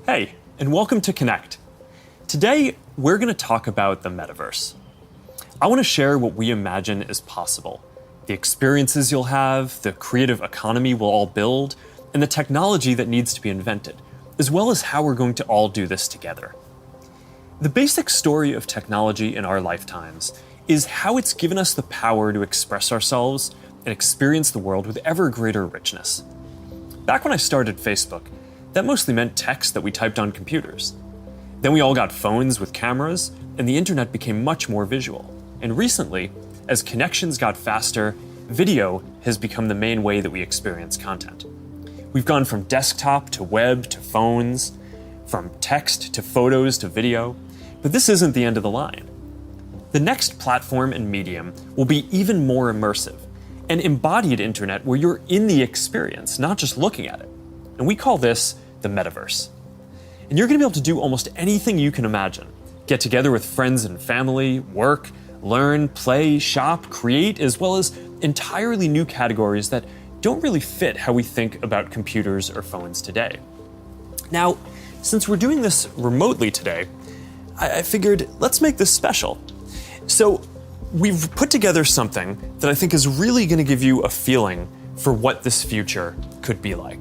Hey, and welcome to Connect. Today, we're going to talk about the Metaverse. I want to share what we imagine is possible, the experiences you'll have, the creative economy we'll all build, and the technology that needs to be invented, as well as how we're going to all do this together. The basic story of technology in our lifetimes is how it's given us the power to express ourselves and experience the world with ever greater richness. Back when I started Facebook, that mostly meant text that we typed on computers. Then we all got phones with cameras, and the internet became much more visual. And recently, as connections got faster, video has become the main way that we experience content. We've gone from desktop to web to phones, from text to photos to video, but this isn't the end of the line. The next platform and medium will be even more immersive, an embodied internet where you're in the experience, not just looking at it. And we call this the Metaverse. And you're going to be able to do almost anything you can imagine. Get together with friends and family, work, learn, play, shop, create, as well as entirely new categories that don't really fit how we think about computers or phones today. Now, since we're doing this remotely today, I figured let's make this special. So we've put together something that I think is really going to give you a feeling for what this future could be like.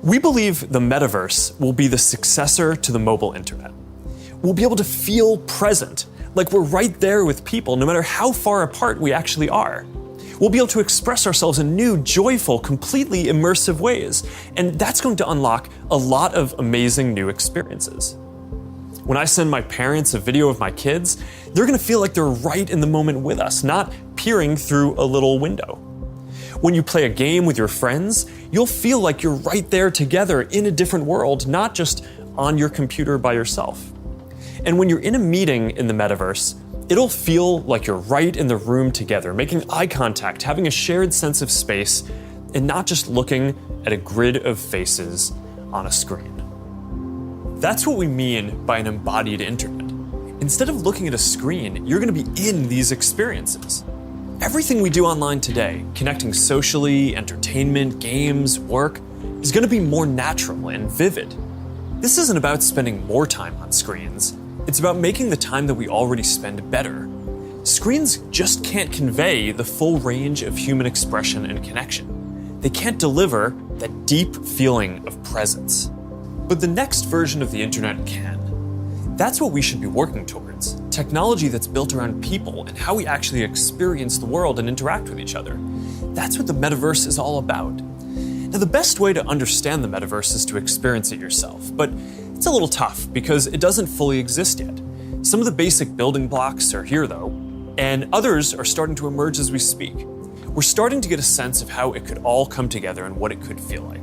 We believe the Metaverse will be the successor to the mobile internet. We'll be able to feel present, like we're right there with people, no matter how far apart we actually are. We'll be able to express ourselves in new, joyful, completely immersive ways, and that's going to unlock a lot of amazing new experiences. When I send my parents a video of my kids, they're going to feel like they're right in the moment with us, not peering through a little window. When you play a game with your friends, you'll feel like you're right there together in a different world, not just on your computer by yourself. And when you're in a meeting in the Metaverse, it'll feel like you're right in the room together, making eye contact, having a shared sense of space, and not just looking at a grid of faces on a screen. That's what we mean by an embodied internet. Instead of looking at a screen, you're going to be in these experiences. Everything we do online today, connecting socially, entertainment, games, work, is going to be more natural and vivid. This isn't about spending more time on screens. It's about making the time that we already spend better. Screens just can't convey the full range of human expression and connection. They can't deliver that deep feeling of presence. But the next version of the internet can. That's what we should be working towards. Technology that's built around people and how we actually experience the world and interact with each other. That's what the Metaverse is all about. Now, the best way to understand the Metaverse is to experience it yourself, but it's a little tough because it doesn't fully exist yet. Some of the basic building blocks are here though, and others are starting to emerge as we speak. We're starting to get a sense of how it could all come together and what it could feel like.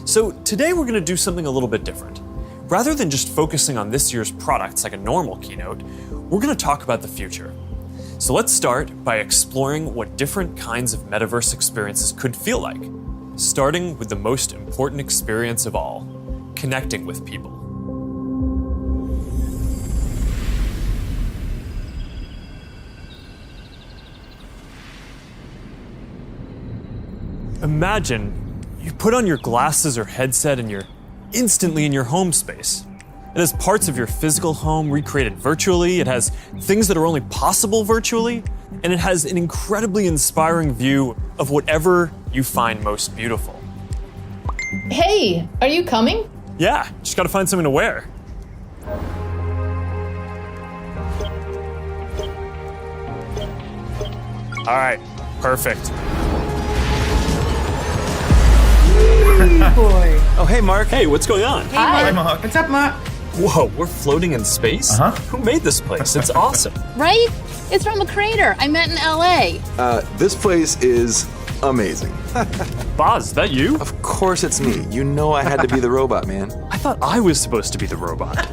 So today we're going to do something a little bit different. Rather than just focusing on this year's products like a normal keynote, we're going to talk about the future. So let's start by exploring what different kinds of Metaverse experiences could feel like, starting with the most important experience of all, connecting with people. Imagine you put on your glasses or headset and you're instantly in your home space. It has parts of your physical home recreated virtually, it has things that are only possible virtually, and it has an incredibly inspiring view of whatever you find most beautiful. Hey, are you coming? Yeah, just gotta find something to wear. All right, perfect. Boy. Oh, hey, Mark. Hey, what's going on? Hey, Mark. What's up, Mark? Whoa, we're floating in space? Uh-huh. Who made this place? It's awesome. Right? It's from a creator I met in LA. This place is amazing. Boz, is that you? Of course it's me. You know I had to be the robot, man. I thought I was supposed to be the robot.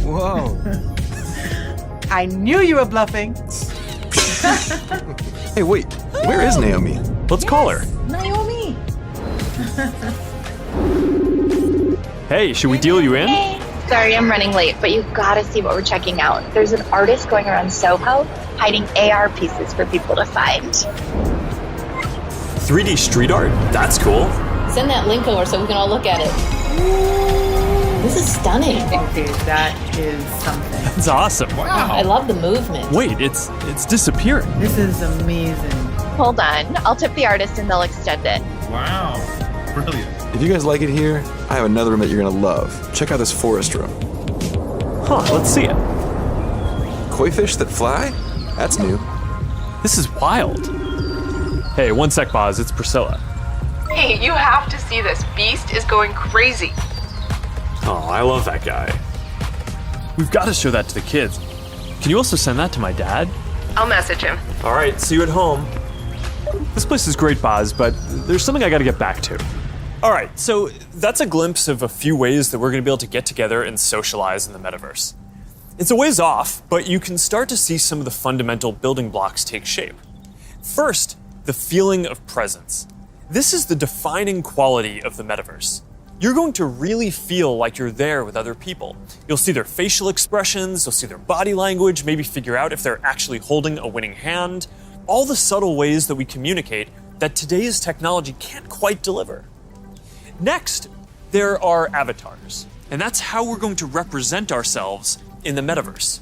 Whoa. I knew you were bluffing. Hey, wait. Where is Naomi? Let's call her. Naomi. Hey, should we deal you in? Hey, sorry I'm running late, but you've got to see what we're checking out. There's an artist going around Soho hiding AR pieces for people to find. 3D street art? That's cool. Send that link over so we can all look at it. This is stunning. Okay, that is something. It's awesome. I love the movement. Wait, it's disappearing. This is amazing. Hold on. I'll tip the artist and they'll extend it. Wow. Brilliant. If you guys like it here, I have another room that you're gonna love. Check out this forest room. Huh, let's see it. Koi fish that fly? That's new. This is wild. Hey, one sec, Boz, it's Priscilla. Hey, you have to see this. Beast is going crazy. Oh, I love that guy. We've got to show that to the kids. Can you also send that to my dad? I'll message him. All right, see you at home. This place is great, Boz, but there's something I got to get back to. All right, so that's a glimpse of a few ways that we're going to be able to get together and socialize in the metaverse. It's a ways off, but you can start to see some of the fundamental building blocks take shape. First, the feeling of presence. This is the defining quality of the metaverse. You're going to really feel like you're there with other people. You'll see their facial expressions, you'll see their body language, maybe figure out if they're actually holding a winning hand. All the subtle ways that we communicate that today's technology can't quite deliver. Next, there are avatars, and that's how we're going to represent ourselves in the metaverse.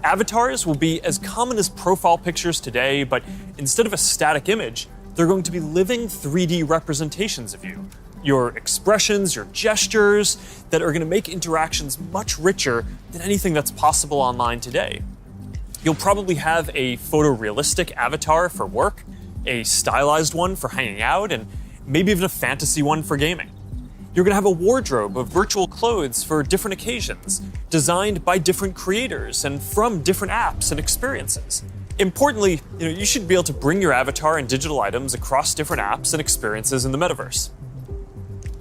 Avatars will be as common as profile pictures today, but instead of a static image, they're going to be living 3D representations of you. Your expressions, your gestures, that are going to make interactions much richer than anything that's possible online today. You'll probably have a photorealistic avatar for work, a stylized one for hanging out, and maybe even a fantasy one for gaming. You're going to have a wardrobe of virtual clothes for different occasions, designed by different creators and from different apps and experiences. Importantly, you should be able to bring your avatar and digital items across different apps and experiences in the metaverse.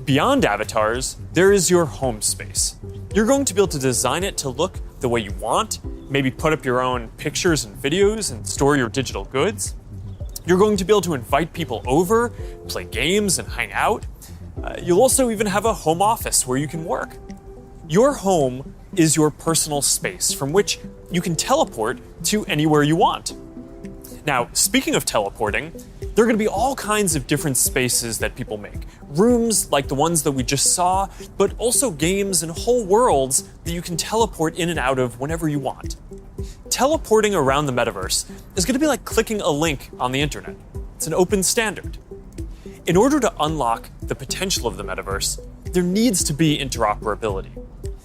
Beyond avatars, there is your home space. You're going to be able to design it to look the way you want, maybe put up your own pictures and videos and store your digital goods. You're going to be able to invite people over, play games and hang out. You'll also even have a home office where you can work. Your home is your personal space from which you can teleport to anywhere you want. Now, speaking of teleporting, there are going to be all kinds of different spaces that people make. Rooms like the ones that we just saw, but also games and whole worlds that you can teleport in and out of whenever you want. Teleporting around the metaverse is going to be like clicking a link on the internet. It's an open standard. In order to unlock the potential of the metaverse, there needs to be interoperability.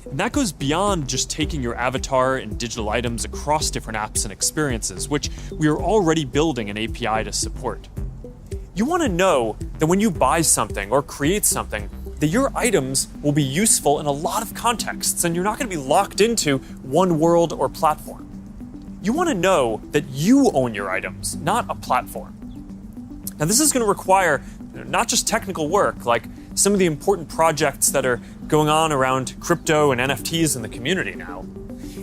And that goes beyond just taking your avatar and digital items across different apps and experiences, which we are already building an API to support. You want to know that when you buy something or create something, that your items will be useful in a lot of contexts and you're not going to be locked into one world or platform. You want to know that you own your items, not a platform. Now, this is going to require not just technical work, like some of the important projects that are going on around crypto and NFTs in the community now.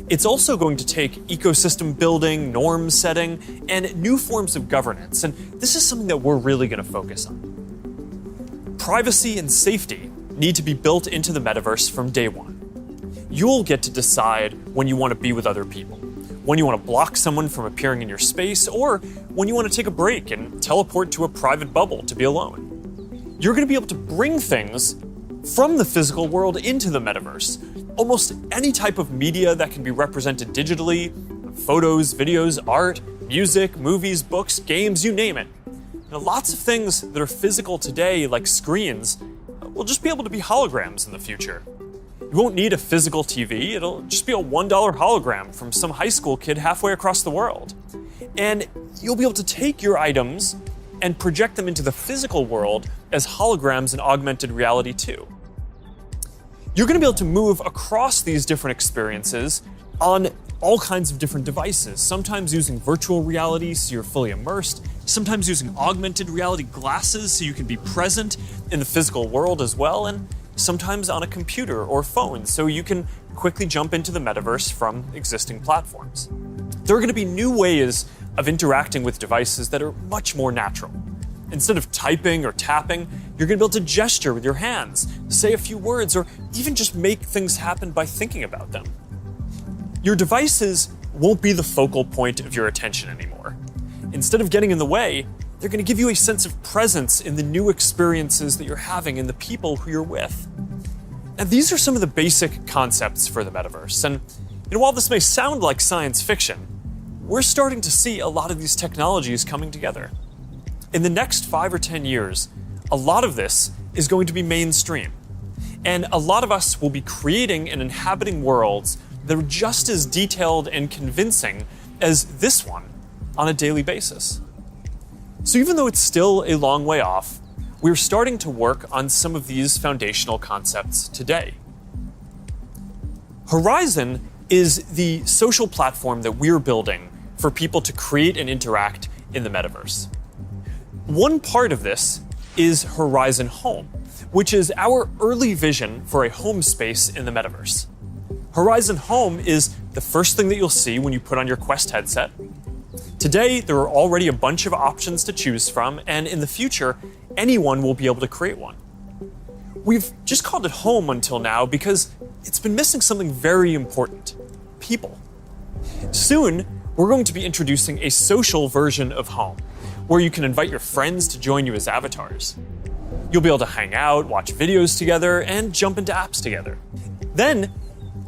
It's also going to take ecosystem building, norm setting, and new forms of governance, and this is something that we're really going to focus on. Privacy and safety need to be built into the metaverse from day one. You'll get to decide when you want to be with other people, when you want to block someone from appearing in your space, or when you want to take a break and teleport to a private bubble to be alone. You're going to be able to bring things from the physical world into the metaverse. Almost any type of media that can be represented digitally, photos, videos, art, music, movies, books, games, you name it. Lots of things that are physical today, like screens, will just be able to be holograms in the future. You won't need a physical TV, it'll just be a $1 hologram from some high school kid halfway across the world. And you'll be able to take your items and project them into the physical world as holograms in augmented reality too. You're going to be able to move across these different experiences on all kinds of different devices, sometimes using virtual reality so you're fully immersed, sometimes using augmented reality glasses so you can be present in the physical world as well, and sometimes on a computer or phone so you can quickly jump into the metaverse from existing platforms. There are going to be new ways of interacting with devices that are much more natural. Instead of typing or tapping, you're going to be able to gesture with your hands, say a few words, or even just make things happen by thinking about them. Your devices won't be the focal point of your attention anymore. Instead of getting in the way, they're going to give you a sense of presence in the new experiences that you're having and the people who you're with. Now, these are some of the basic concepts for the metaverse. And while this may sound like science fiction, we're starting to see a lot of these technologies coming together. In the next 5 or 10 years, a lot of this is going to be mainstream. And a lot of us will be creating and inhabiting worlds that are just as detailed and convincing as this one on a daily basis. So even though it's still a long way off, we're starting to work on some of these foundational concepts today. Horizon is the social platform that we're building for people to create and interact in the metaverse. One part of this is Horizon Home, which is our early vision for a home space in the metaverse. Horizon Home is the first thing that you'll see when you put on your Quest headset. Today, there are already a bunch of options to choose from, and in the future, anyone will be able to create one. We've just called it home until now because it's been missing something very important: people. Soon, we're going to be introducing a social version of home, where you can invite your friends to join you as avatars. You'll be able to hang out, watch videos together, and jump into apps together. Then,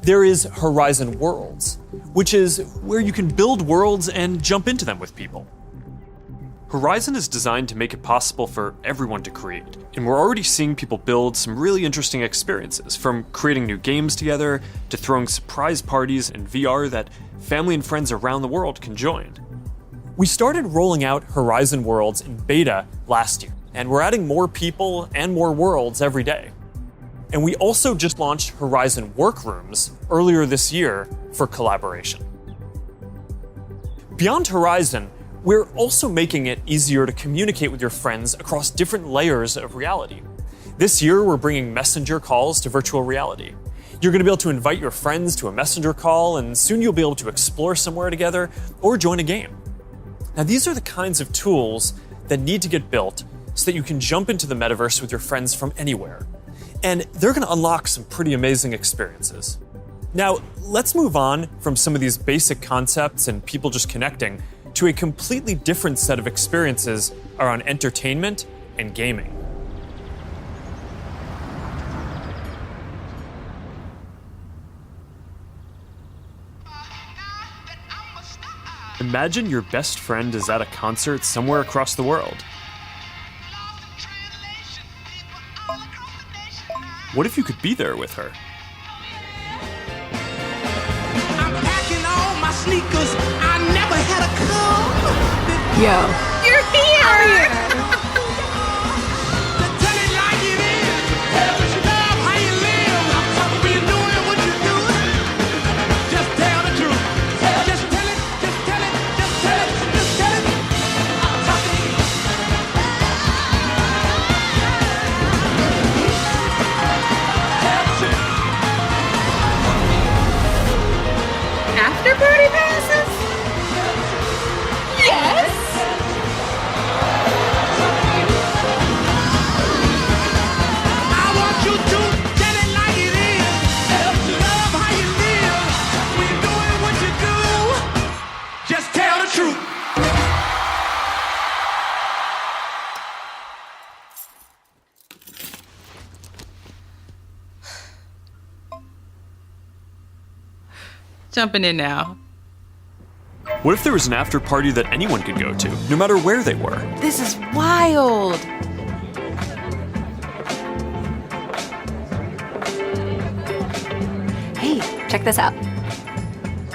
there is Horizon Worlds, which is where you can build worlds and jump into them with people. Horizon is designed to make it possible for everyone to create, and we're already seeing people build some really interesting experiences, from creating new games together to throwing surprise parties in VR that family and friends around the world can join. We started rolling out Horizon Worlds in beta last year, and we're adding more people and more worlds every day. And we also just launched Horizon Workrooms earlier this year for collaboration. Beyond Horizon, we're also making it easier to communicate with your friends across different layers of reality. This year, we're bringing messenger calls to virtual reality. You're going to be able to invite your friends to a messenger call, and soon you'll be able to explore somewhere together or join a game. Now, these are the kinds of tools that need to get built so that you can jump into the metaverse with your friends from anywhere. And they're going to unlock some pretty amazing experiences. Now, let's move on from some of these basic concepts and people just connecting to a completely different set of experiences around entertainment and gaming. Imagine your best friend is at a concert somewhere across the world. What if you could be there with her? I'm packing all my sneakers. I never had a club. Yo. You're here! Tell it like it is. Tell what you love, how you live. I'm talking when you're doing what you do. Just tell the truth. Just tell it. Just tell it. Just tell it. Just tell it. I'm talking. After party passes? Yes! I want you to tell it like it is. Love how you live. When you're doing what you do. Just tell the truth. Jumping in now. What if there was an after party that anyone could go to, no matter where they were? This is wild. Hey, check this out.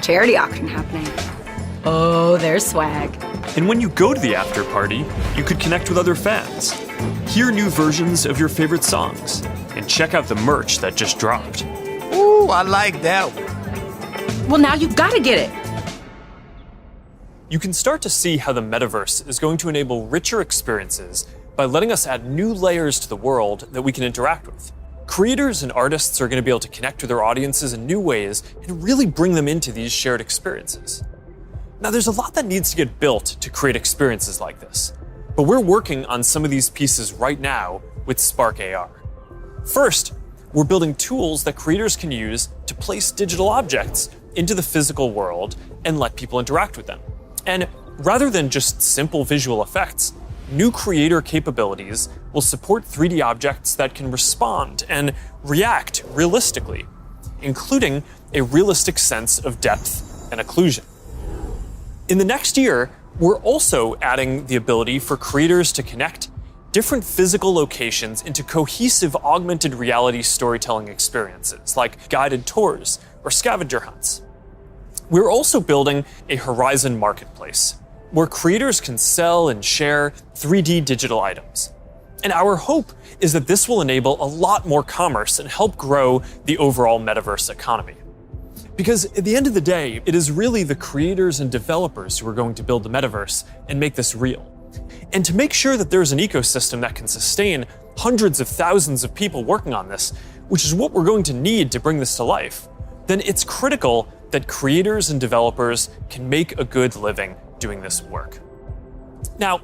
Charity auction happening. Oh, there's swag. And when you go to the after party, you could connect with other fans, hear new versions of your favorite songs, and check out the merch that just dropped. Ooh, I like that one. Well, now you've got to get it. You can start to see how the metaverse is going to enable richer experiences by letting us add new layers to the world that we can interact with. Creators and artists are going to be able to connect with their audiences in new ways and really bring them into these shared experiences. Now, there's a lot that needs to get built to create experiences like this, but we're working on some of these pieces right now with Spark AR. First, we're building tools that creators can use to place digital objects into the physical world and let people interact with them. And rather than just simple visual effects, new creator capabilities will support 3D objects that can respond and react realistically, including a realistic sense of depth and occlusion. In the next year, we're also adding the ability for creators to connect different physical locations into cohesive augmented reality storytelling experiences, like guided tours or scavenger hunts. We're also building a Horizon marketplace, where creators can sell and share 3D digital items. And our hope is that this will enable a lot more commerce and help grow the overall metaverse economy. Because at the end of the day, it is really the creators and developers who are going to build the metaverse and make this real. And to make sure that there's an ecosystem that can sustain hundreds of thousands of people working on this, which is what we're going to need to bring this to life, then it's critical that creators and developers can make a good living doing this work. Now,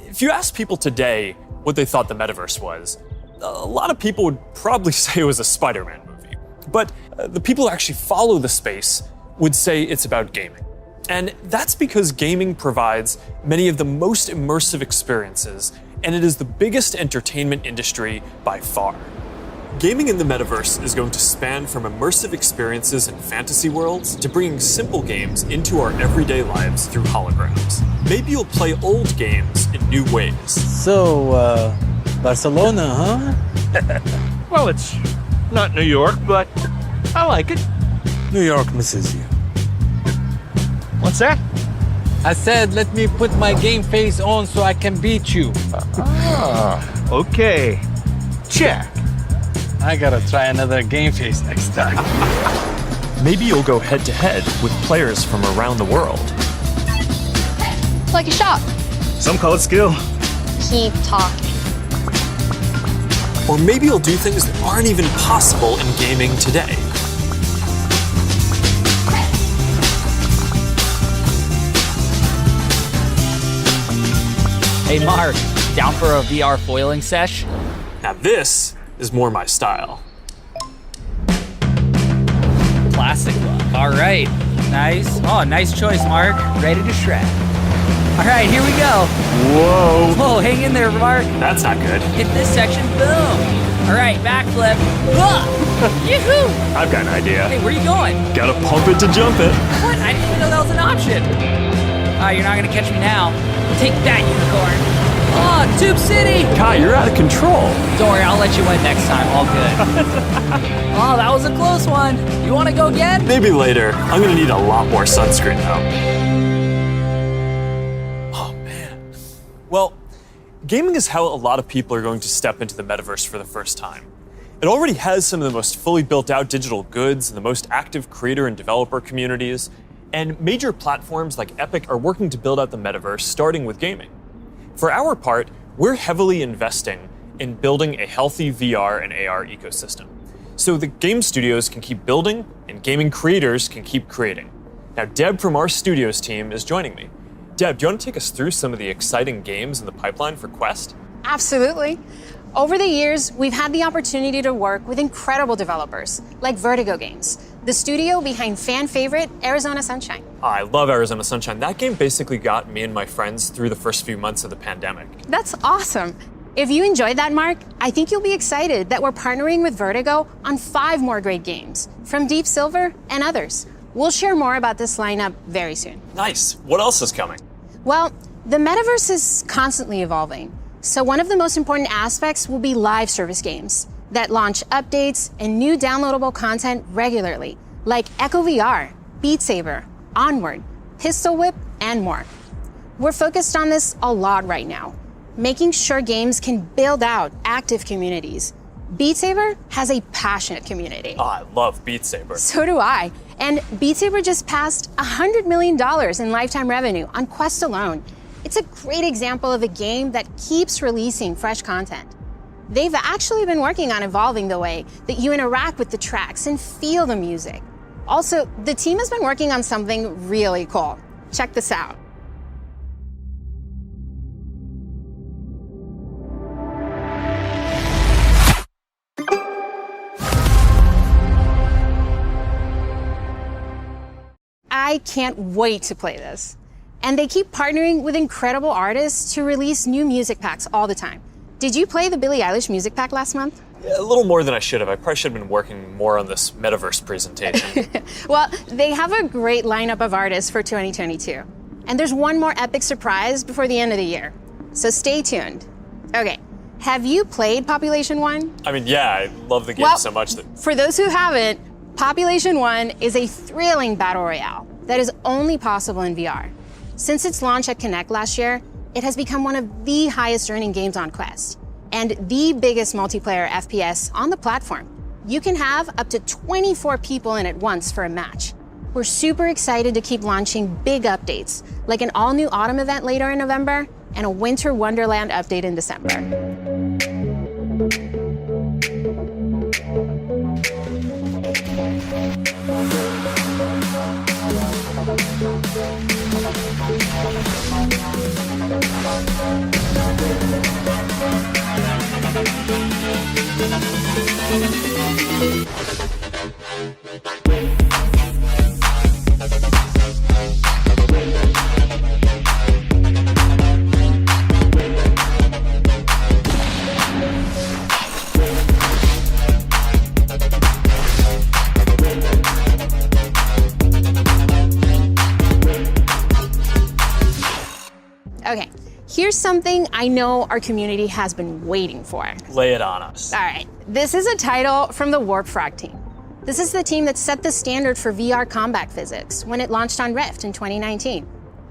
if you ask people today what they thought the metaverse was, a lot of people would probably say it was a Spider-Man movie. But the people who actually follow the space would say it's about gaming. And that's because gaming provides many of the most immersive experiences, and it is the biggest entertainment industry by far. Gaming in the metaverse is going to span from immersive experiences in fantasy worlds to bringing simple games into our everyday lives through holograms. Maybe you'll play old games in new ways. So, Barcelona, huh? Well, it's not New York, but I like it. New York misses you. What's that? I said, let me put my game face on so I can beat you. Okay. Check. I gotta try another game face next time. Maybe you'll go head-to-head with players from around the world. Like a shop. Some call it skill. Keep talking. Or maybe you'll do things that aren't even possible in gaming today. Hey Mark, down for a VR foiling sesh? Now this is more my style. Classic look. All right, nice. Oh, nice choice, Mark. Ready to shred. All right, here we go. Whoa. Whoa, hang in there, Mark. That's not good. Hit this section, boom. All right, backflip. Yoo-hoo! I've got an idea. Hey, where are you going? Gotta pump it to jump it. What? I didn't even know that was an option. You're not gonna catch me now. Take that, unicorn. Oh, Tube City! Kai, you're out of control. Don't worry, I'll let you win next time. All good. Oh, that was a close one. You want to go again? Maybe later. I'm gonna need a lot more sunscreen though. Oh man. Well, gaming is how a lot of people are going to step into the metaverse for the first time. It already has some of the most fully built out digital goods and the most active creator and developer communities. And major platforms like Epic are working to build out the metaverse, starting with gaming. For our part, we're heavily investing in building a healthy VR and AR ecosystem, so the game studios can keep building and gaming creators can keep creating. Now, Deb from our studios team is joining me. Deb, do you want to take us through some of the exciting games in the pipeline for Quest? Absolutely. Over the years, we've had the opportunity to work with incredible developers like Vertigo Games, the studio behind fan favorite Arizona Sunshine. I love Arizona Sunshine. That game basically got me and my friends through the first few months of the pandemic. That's awesome. If you enjoyed that, Mark, I think you'll be excited that we're partnering with Vertigo on 5 more great games from Deep Silver and others. We'll share more about this lineup very soon. Nice. What else is coming? Well, the metaverse is constantly evolving. So one of the most important aspects will be live service games that launch updates and new downloadable content regularly, like Echo VR, Beat Saber, Onward, Pistol Whip, and more. We're focused on this a lot right now, making sure games can build out active communities. Beat Saber has a passionate community. Oh, I love Beat Saber. So do I. And Beat Saber just passed $100 million in lifetime revenue on Quest alone. It's a great example of a game that keeps releasing fresh content. They've actually been working on evolving the way that you interact with the tracks and feel the music. Also, the team has been working on something really cool. Check this out. I can't wait to play this. And they keep partnering with incredible artists to release new music packs all the time. Did you play the Billie Eilish music pack last month? A little more than I should have. I probably should have been working more on this Metaverse presentation. Well, they have a great lineup of artists for 2022. And there's one more epic surprise before the end of the year. So stay tuned. Okay, have you played Population 1? I mean, yeah, I love the game so much that... For those who haven't, Population 1 is a thrilling battle royale that is only possible in VR. Since its launch at Connect last year, it has become one of the highest earning games on Quest and the biggest multiplayer FPS on the platform. You can have up to 24 people in at once for a match. We're super excited to keep launching big updates, like an all-new autumn event later in November and a Winter Wonderland update in December. Okay, here's something I know our community has been waiting for. Lay it on us. All right, this is a title from the Warp Frog team. This is the team that set the standard for VR combat physics when it launched on Rift in 2019.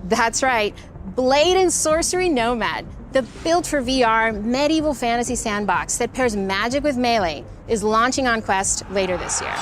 That's right, Blade and Sorcery Nomad, the built for VR medieval fantasy sandbox that pairs magic with melee, is launching on Quest later this year.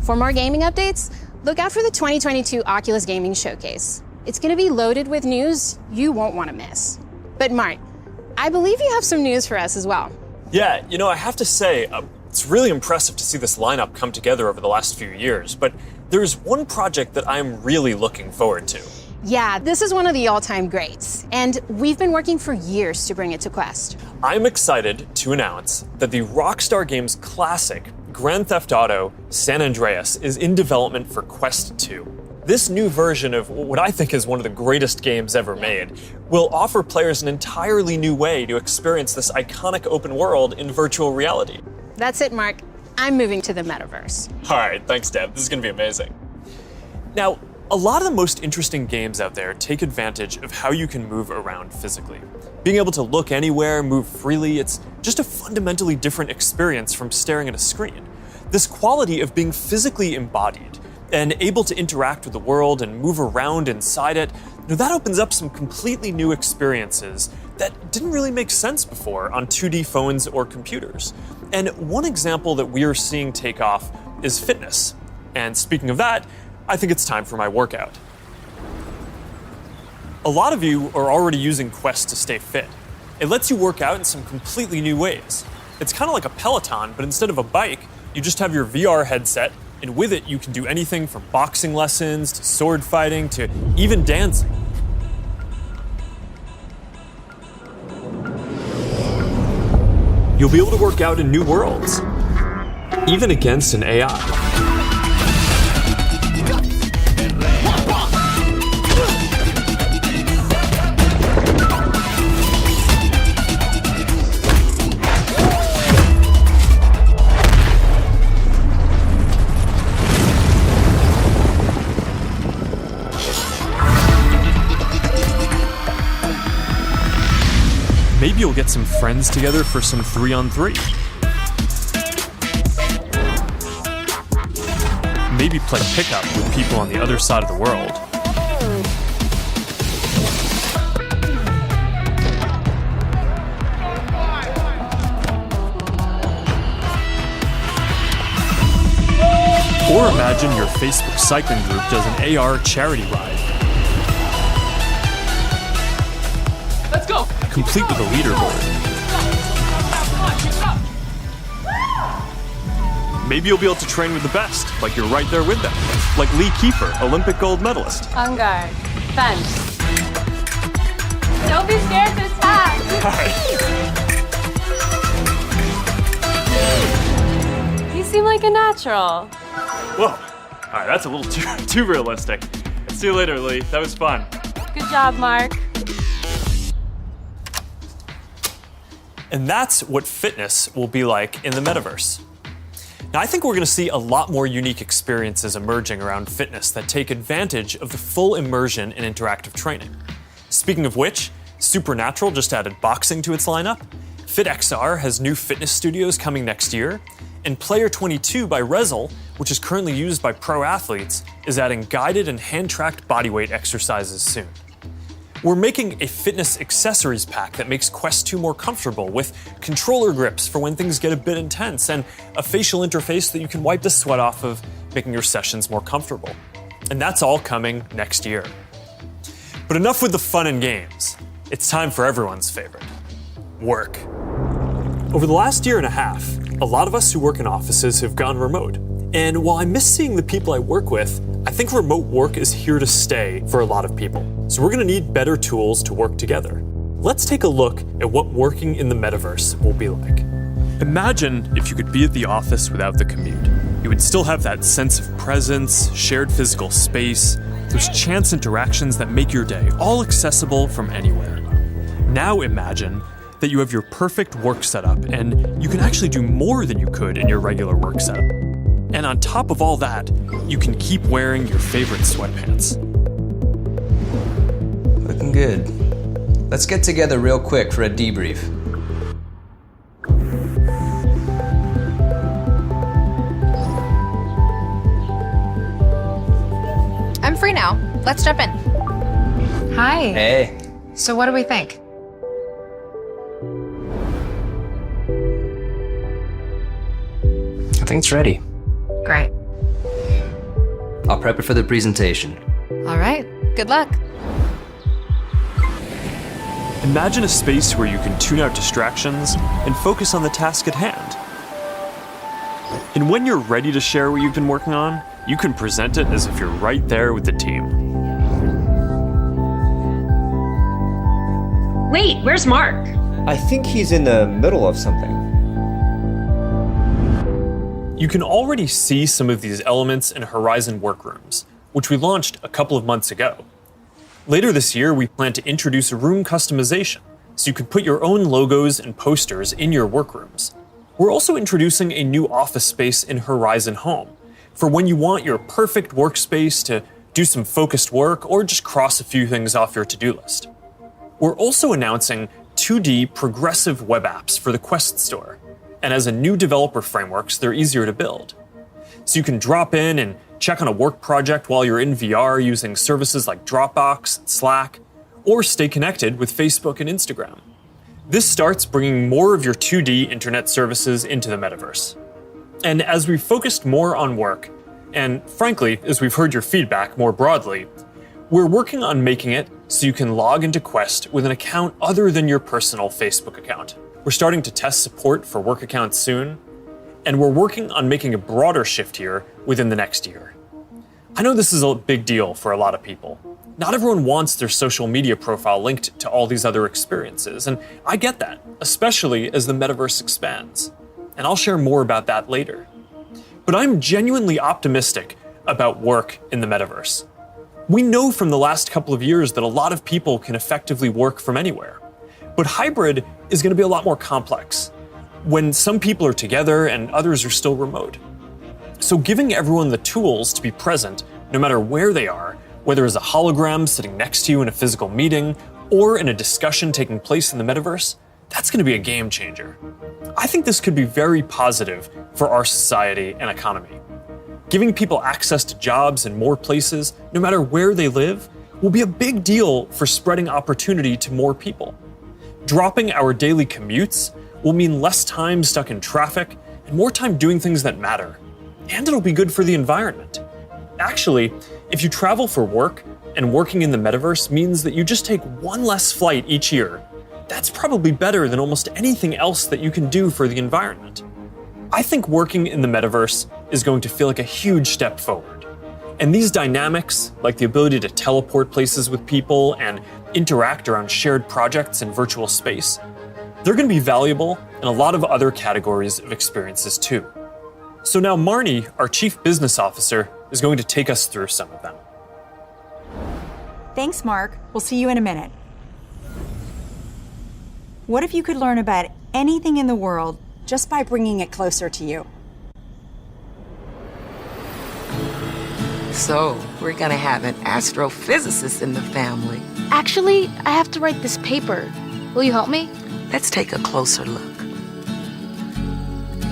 For more gaming updates, look out for the 2022 Oculus Gaming Showcase. It's going to be loaded with news you won't want to miss. But Mark, I believe you have some news for us as well. Yeah, you know, I have to say, it's really impressive to see this lineup come together over the last few years, but there's one project that I'm really looking forward to. Yeah, this is one of the all-time greats, and we've been working for years to bring it to Quest. I'm excited to announce that the Rockstar Games classic Grand Theft Auto San Andreas is in development for Quest 2. This new version of what I think is one of the greatest games ever made will offer players an entirely new way to experience this iconic open world in virtual reality. That's it, Mark. I'm moving to the Metaverse. All right, thanks, Deb. This is going to be amazing. Now, a lot of the most interesting games out there take advantage of how you can move around physically. Being able to look anywhere, move freely, it's just a fundamentally different experience from staring at a screen. This quality of being physically embodied and able to interact with the world and move around inside it, that opens up some completely new experiences that didn't really make sense before on 2D phones or computers. And one example that we are seeing take off is fitness. And speaking of that, I think it's time for my workout. A lot of you are already using Quest to stay fit. It lets you work out in some completely new ways. It's kind of like a Peloton, but instead of a bike, you just have your VR headset, and with it you can do anything from boxing lessons to sword fighting to even dancing. You'll be able to work out in new worlds, even against an AI. Maybe you'll get some friends together for some 3-on-3. Maybe play pickup with people on the other side of the world. Or Or imagine your Facebook cycling group does an AR charity ride. Let's go. Complete with a leaderboard. Maybe you'll be able to train with the best, like you're right there with them. Like Lee Kiefer, Olympic gold medalist. On guard. Fence. Don't be scared this time. You seem like a natural. Whoa. All right, that's a little too realistic. See you later, Lee. That was fun. Good job, Mark. And that's what fitness will be like in the metaverse. Now, I think we're going to see a lot more unique experiences emerging around fitness that take advantage of the full immersion in interactive training. Speaking of which, Supernatural just added boxing to its lineup, FitXR has new fitness studios coming next year, and Player 22 by Rezzil, which is currently used by pro athletes, is adding guided and hand-tracked bodyweight exercises soon. We're making a fitness accessories pack that makes Quest 2 more comfortable with controller grips for when things get a bit intense and a facial interface that you can wipe the sweat off of, making your sessions more comfortable. And that's all coming next year. But enough with the fun and games. It's time for everyone's favorite, work. Over the last year and a half, a lot of us who work in offices have gone remote. And while I miss seeing the people I work with, I think remote work is here to stay for a lot of people. So we're gonna need better tools to work together. Let's take a look at what working in the metaverse will be like. Imagine if you could be at the office without the commute. You would still have that sense of presence, shared physical space, those chance interactions that make your day all accessible from anywhere. Now imagine that you have your perfect work setup and you can actually do more than you could in your regular work setup. And on top of all that, you can keep wearing your favorite sweatpants. Looking good. Let's get together real quick for a debrief. I'm free now. Let's jump in. Hi. Hey. So what do we think? I think it's ready. Great. I'll prep it for the presentation. All right. Good luck. Imagine a space where you can tune out distractions and focus on the task at hand. And when you're ready to share what you've been working on, you can present it as if you're right there with the team. Wait, where's Mark? I think he's in the middle of something. You can already see some of these elements in Horizon Workrooms, which we launched a couple of months ago. Later this year, we plan to introduce room customization, so you can put your own logos and posters in your workrooms. We're also introducing a new office space in Horizon Home, for when you want your perfect workspace to do some focused work or just cross a few things off your to-do list. We're also announcing 2D progressive web apps for the Quest Store, and as a new developer frameworks, they're easier to build. So you can drop in and check on a work project while you're in VR using services like Dropbox, Slack, or stay connected with Facebook and Instagram. This starts bringing more of your 2D internet services into the metaverse. And as we've focused more on work, and frankly, as we've heard your feedback more broadly, we're working on making it so you can log into Quest with an account other than your personal Facebook account. We're starting to test support for work accounts soon, and we're working on making a broader shift here within the next year. I know this is a big deal for a lot of people. Not everyone wants their social media profile linked to all these other experiences, and I get that, especially as the metaverse expands. And I'll share more about that later. But I'm genuinely optimistic about work in the metaverse. We know from the last couple of years that a lot of people can effectively work from anywhere. But hybrid is going to be a lot more complex, when some people are together and others are still remote. So giving everyone the tools to be present, no matter where they are, whether as a hologram sitting next to you in a physical meeting or in a discussion taking place in the metaverse, that's going to be a game changer. I think this could be very positive for our society and economy. Giving people access to jobs in more places, no matter where they live, will be a big deal for spreading opportunity to more people. Dropping our daily commutes will mean less time stuck in traffic and more time doing things that matter. and it'll be good for the environment. Actually, if you travel for work and working in the metaverse means that you just take one less flight each year, that's probably better than almost anything else that you can do for the environment. I think working in the metaverse is going to feel like a huge step forward. And these dynamics, like the ability to teleport places with people and interact around shared projects in virtual space, they're going to be valuable in a lot of other categories of experiences too. So now Marnie, our Chief Business Officer, is going to take us through some of them. Thanks, Mark. We'll see you in a minute. What if you could learn about anything in the world just by bringing it closer to you? So, we're gonna have an astrophysicist in the family. Actually, I have to write this paper. Will you help me? Let's take a closer look.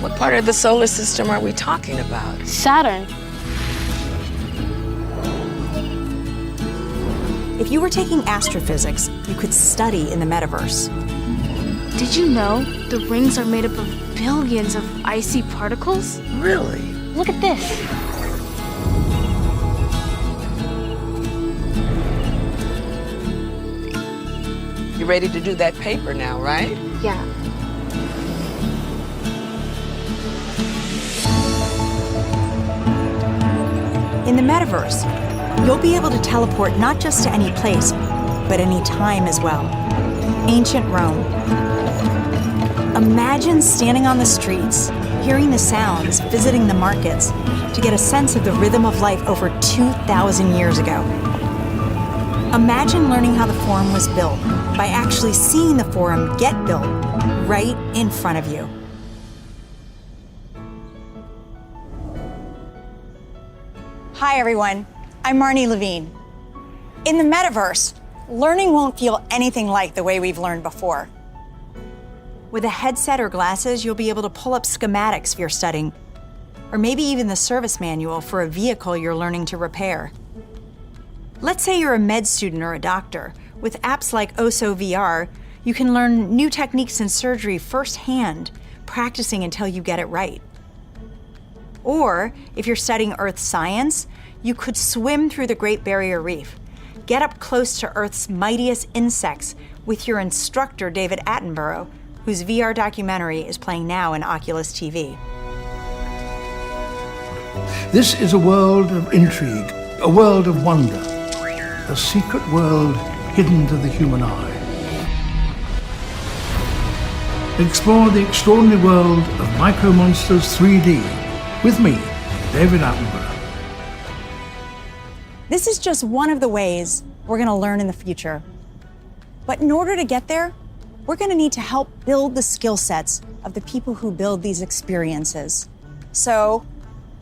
What part of the solar system are we talking about? Saturn. If you were taking astrophysics, you could study in the metaverse. Did you know the rings are made up of billions of icy particles? Really? Look at this. You ready to do that paper now, right? Yeah. In the metaverse, you'll be able to teleport not just to any place, but any time as well. Ancient Rome. Imagine standing on the streets, hearing the sounds, visiting the markets, to get a sense of the rhythm of life over 2,000 years ago. Imagine learning how the Forum was built by actually seeing the Forum get built right in front of you. Hi, everyone. I'm Marnie Levine. In the metaverse, learning won't feel anything like the way we've learned before. With a headset or glasses, you'll be able to pull up schematics if you're studying, or maybe even the service manual for a vehicle you're learning to repair. Let's say you're a med student or a doctor. With apps like OSO VR, you can learn new techniques in surgery firsthand, practicing until you get it right. Or, if you're studying Earth science, you could swim through the Great Barrier Reef, get up close to Earth's mightiest insects with your instructor, David Attenborough, whose VR documentary is playing now in Oculus TV. This is a world of intrigue, a world of wonder, a secret world hidden to the human eye. Explore the extraordinary world of Micro Monsters 3D with me, David Attenborough. This is just one of the ways we're going to learn in the future. But in order to get there, we're going to need to help build the skill sets of the people who build these experiences. So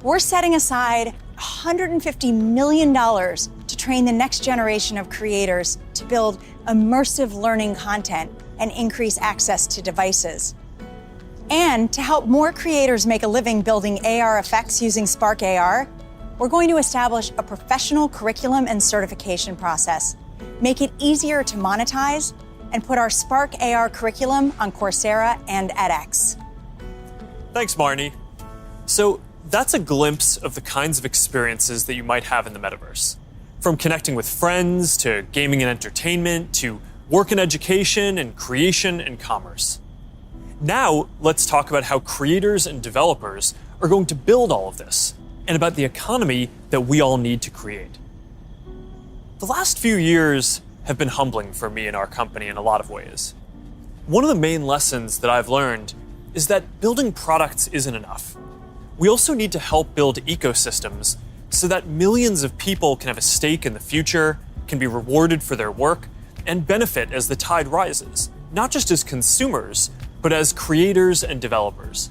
we're setting aside $150 million to train the next generation of creators to build immersive learning content and increase access to devices. And to help more creators make a living building AR effects using Spark AR, we're going to establish a professional curriculum and certification process, make it easier to monetize, and put our Spark AR curriculum on Coursera and edX. Thanks, Marnie. So that's a glimpse of the kinds of experiences that you might have in the metaverse. From connecting with friends, to gaming and entertainment, to work and education, and creation and commerce. Now, let's talk about how creators and developers are going to build all of this, and about the economy that we all need to create. The last few years have been humbling for me and our company in a lot of ways. One of the main lessons that I've learned is that building products isn't enough. We also need to help build ecosystems so that millions of people can have a stake in the future, can be rewarded for their work, and benefit as the tide rises, not just as consumers, but as creators and developers.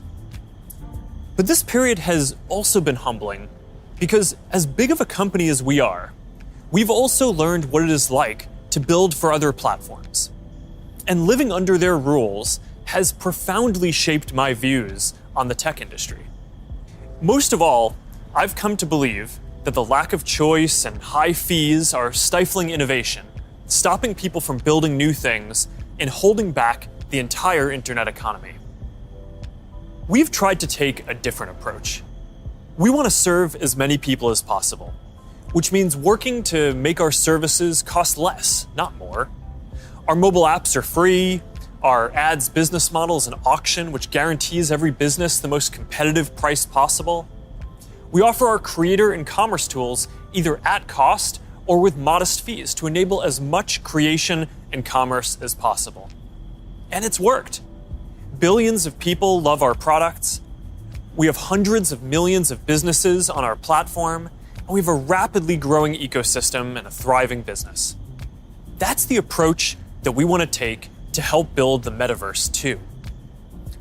But this period has also been humbling because as big of a company as we are, we've also learned what it is like to build for other platforms. And living under their rules has profoundly shaped my views on the tech industry. Most of all, I've come to believe that the lack of choice and high fees are stifling innovation, stopping people from building new things, and holding back the entire internet economy. We've tried to take a different approach. We want to serve as many people as possible, which means working to make our services cost less, not more. Our mobile apps are free. Our ads business model is an auction which guarantees every business the most competitive price possible. We offer our creator and commerce tools either at cost or with modest fees to enable as much creation and commerce as possible. And it's worked. Billions of people love our products. We have hundreds of millions of businesses on our platform, and we have a rapidly growing ecosystem and a thriving business. That's the approach that we want to take to help build the metaverse too.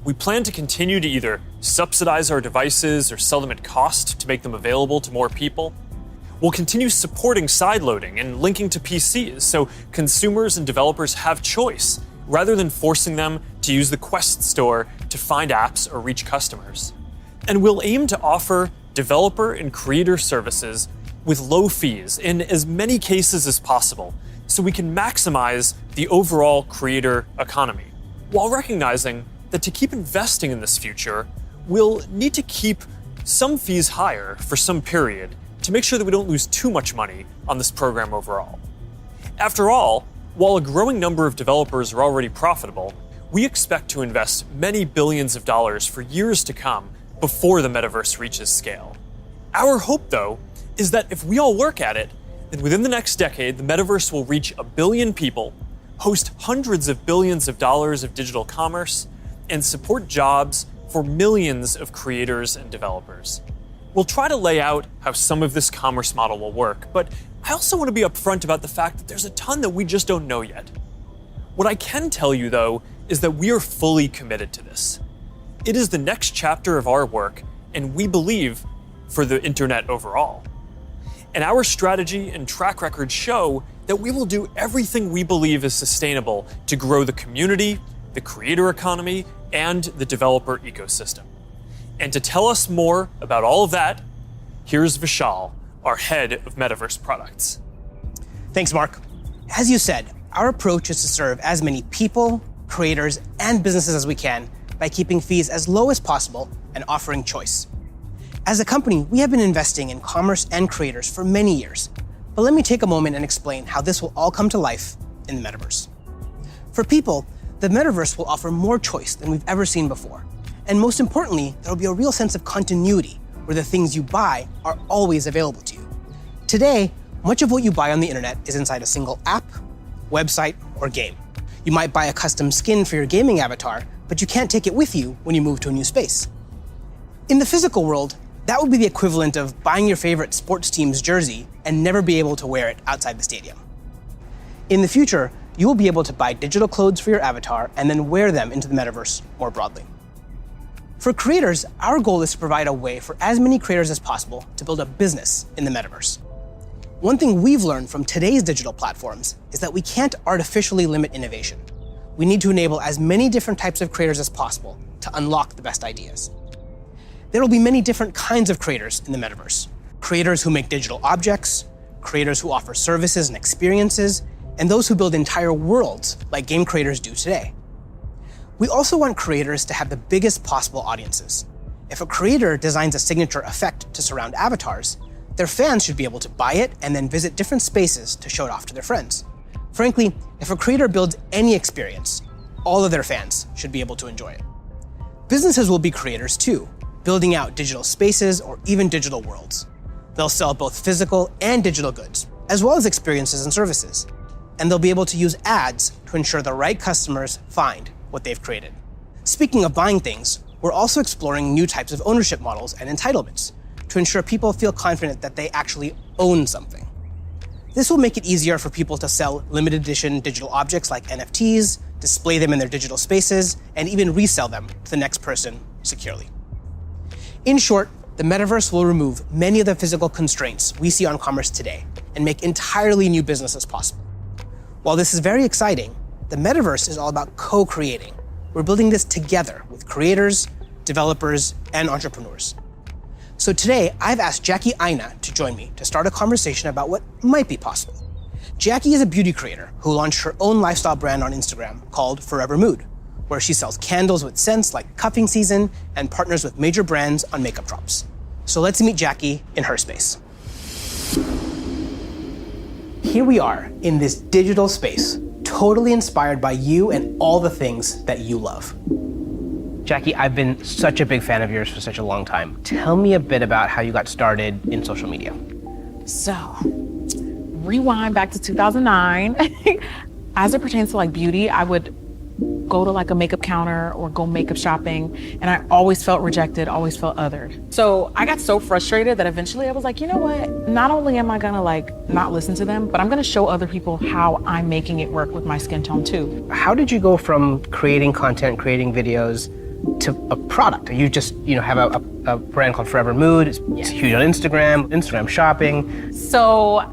We plan to continue to either subsidize our devices or sell them at cost to make them available to more people. We'll continue supporting sideloading and linking to PCs so consumers and developers have choice rather than forcing them to use the Quest store to find apps or reach customers. And we'll aim to offer developer and creator services with low fees in as many cases as possible so we can maximize the overall creator economy, while recognizing that to keep investing in this future, we'll need to keep some fees higher for some period to make sure that we don't lose too much money on this program overall. After all, while a growing number of developers are already profitable, we expect to invest many billions of dollars for years to come before the metaverse reaches scale. Our hope, though, is that if we all work at it, then within the next decade, the metaverse will reach 1 billion people, host hundreds of billions of dollars of digital commerce, and support jobs for millions of creators and developers. We'll try to lay out how some of this commerce model will work, but I also want to be upfront about the fact that there's a ton that we just don't know yet. What I can tell you, though, is that we are fully committed to this. It is the next chapter of our work, and we believe for the internet overall. And our strategy and track record show that we will do everything we believe is sustainable to grow the community, the creator economy, and the developer ecosystem. And to tell us more about all of that, here's Vishal, our head of Metaverse products. Thanks, Mark. As you said, our approach is to serve as many people, creators, and businesses as we can by keeping fees as low as possible and offering choice. As a company, we have been investing in commerce and creators for many years, but let me take a moment and explain how this will all come to life in the metaverse. For people, the metaverse will offer more choice than we've ever seen before. And most importantly, there will be a real sense of continuity where the things you buy are always available to you. Today, much of what you buy on the internet is inside a single app, website, or game. You might buy a custom skin for your gaming avatar, but you can't take it with you when you move to a new space. In the physical world, that would be the equivalent of buying your favorite sports team's jersey and never be able to wear it outside the stadium. In the future, you will be able to buy digital clothes for your avatar and then wear them into the metaverse more broadly. For creators, our goal is to provide a way for as many creators as possible to build a business in the metaverse. One thing we've learned from today's digital platforms is that we can't artificially limit innovation. We need to enable as many different types of creators as possible to unlock the best ideas. There will be many different kinds of creators in the metaverse. Creators who make digital objects, creators who offer services and experiences, and those who build entire worlds like game creators do today. We also want creators to have the biggest possible audiences. If a creator designs a signature effect to surround avatars, their fans should be able to buy it and then visit different spaces to show it off to their friends. Frankly, if a creator builds any experience, all of their fans should be able to enjoy it. Businesses will be creators too, building out digital spaces or even digital worlds. They'll sell both physical and digital goods, as well as experiences and services. And they'll be able to use ads to ensure the right customers find what they've created. Speaking of buying things, we're also exploring new types of ownership models and entitlements to ensure people feel confident that they actually own something. This will make it easier for people to sell limited edition digital objects like NFTs, display them in their digital spaces, and even resell them to the next person securely. In short, the metaverse will remove many of the physical constraints we see on commerce today and make entirely new businesses possible. While this is very exciting, the metaverse is all about co-creating. We're building this together with creators, developers, and entrepreneurs. So today, I've asked Jackie Aina to join me to start a conversation about what might be possible. Jackie is a beauty creator who launched her own lifestyle brand on Instagram called Forever Mood, where she sells candles with scents like cuffing season and partners with major brands on makeup drops. So let's meet Jackie in her space. Here we are in this digital space, totally inspired by you and all the things that you love. Jackie, I've been such a big fan of yours for such a long time. Tell me a bit about how you got started in social media. So, rewind back to 2009. As it pertains to like beauty, I would go to like a makeup counter or go makeup shopping, and I always felt rejected, always felt othered. So I got so frustrated that eventually I was like, you know what? Not only am I gonna like not listen to them, but I'm gonna show other people how I'm making it work with my skin tone too. How did you go from creating content, creating videos, to a product? You just, have a brand called Forever Mood. It's huge on Instagram shopping. So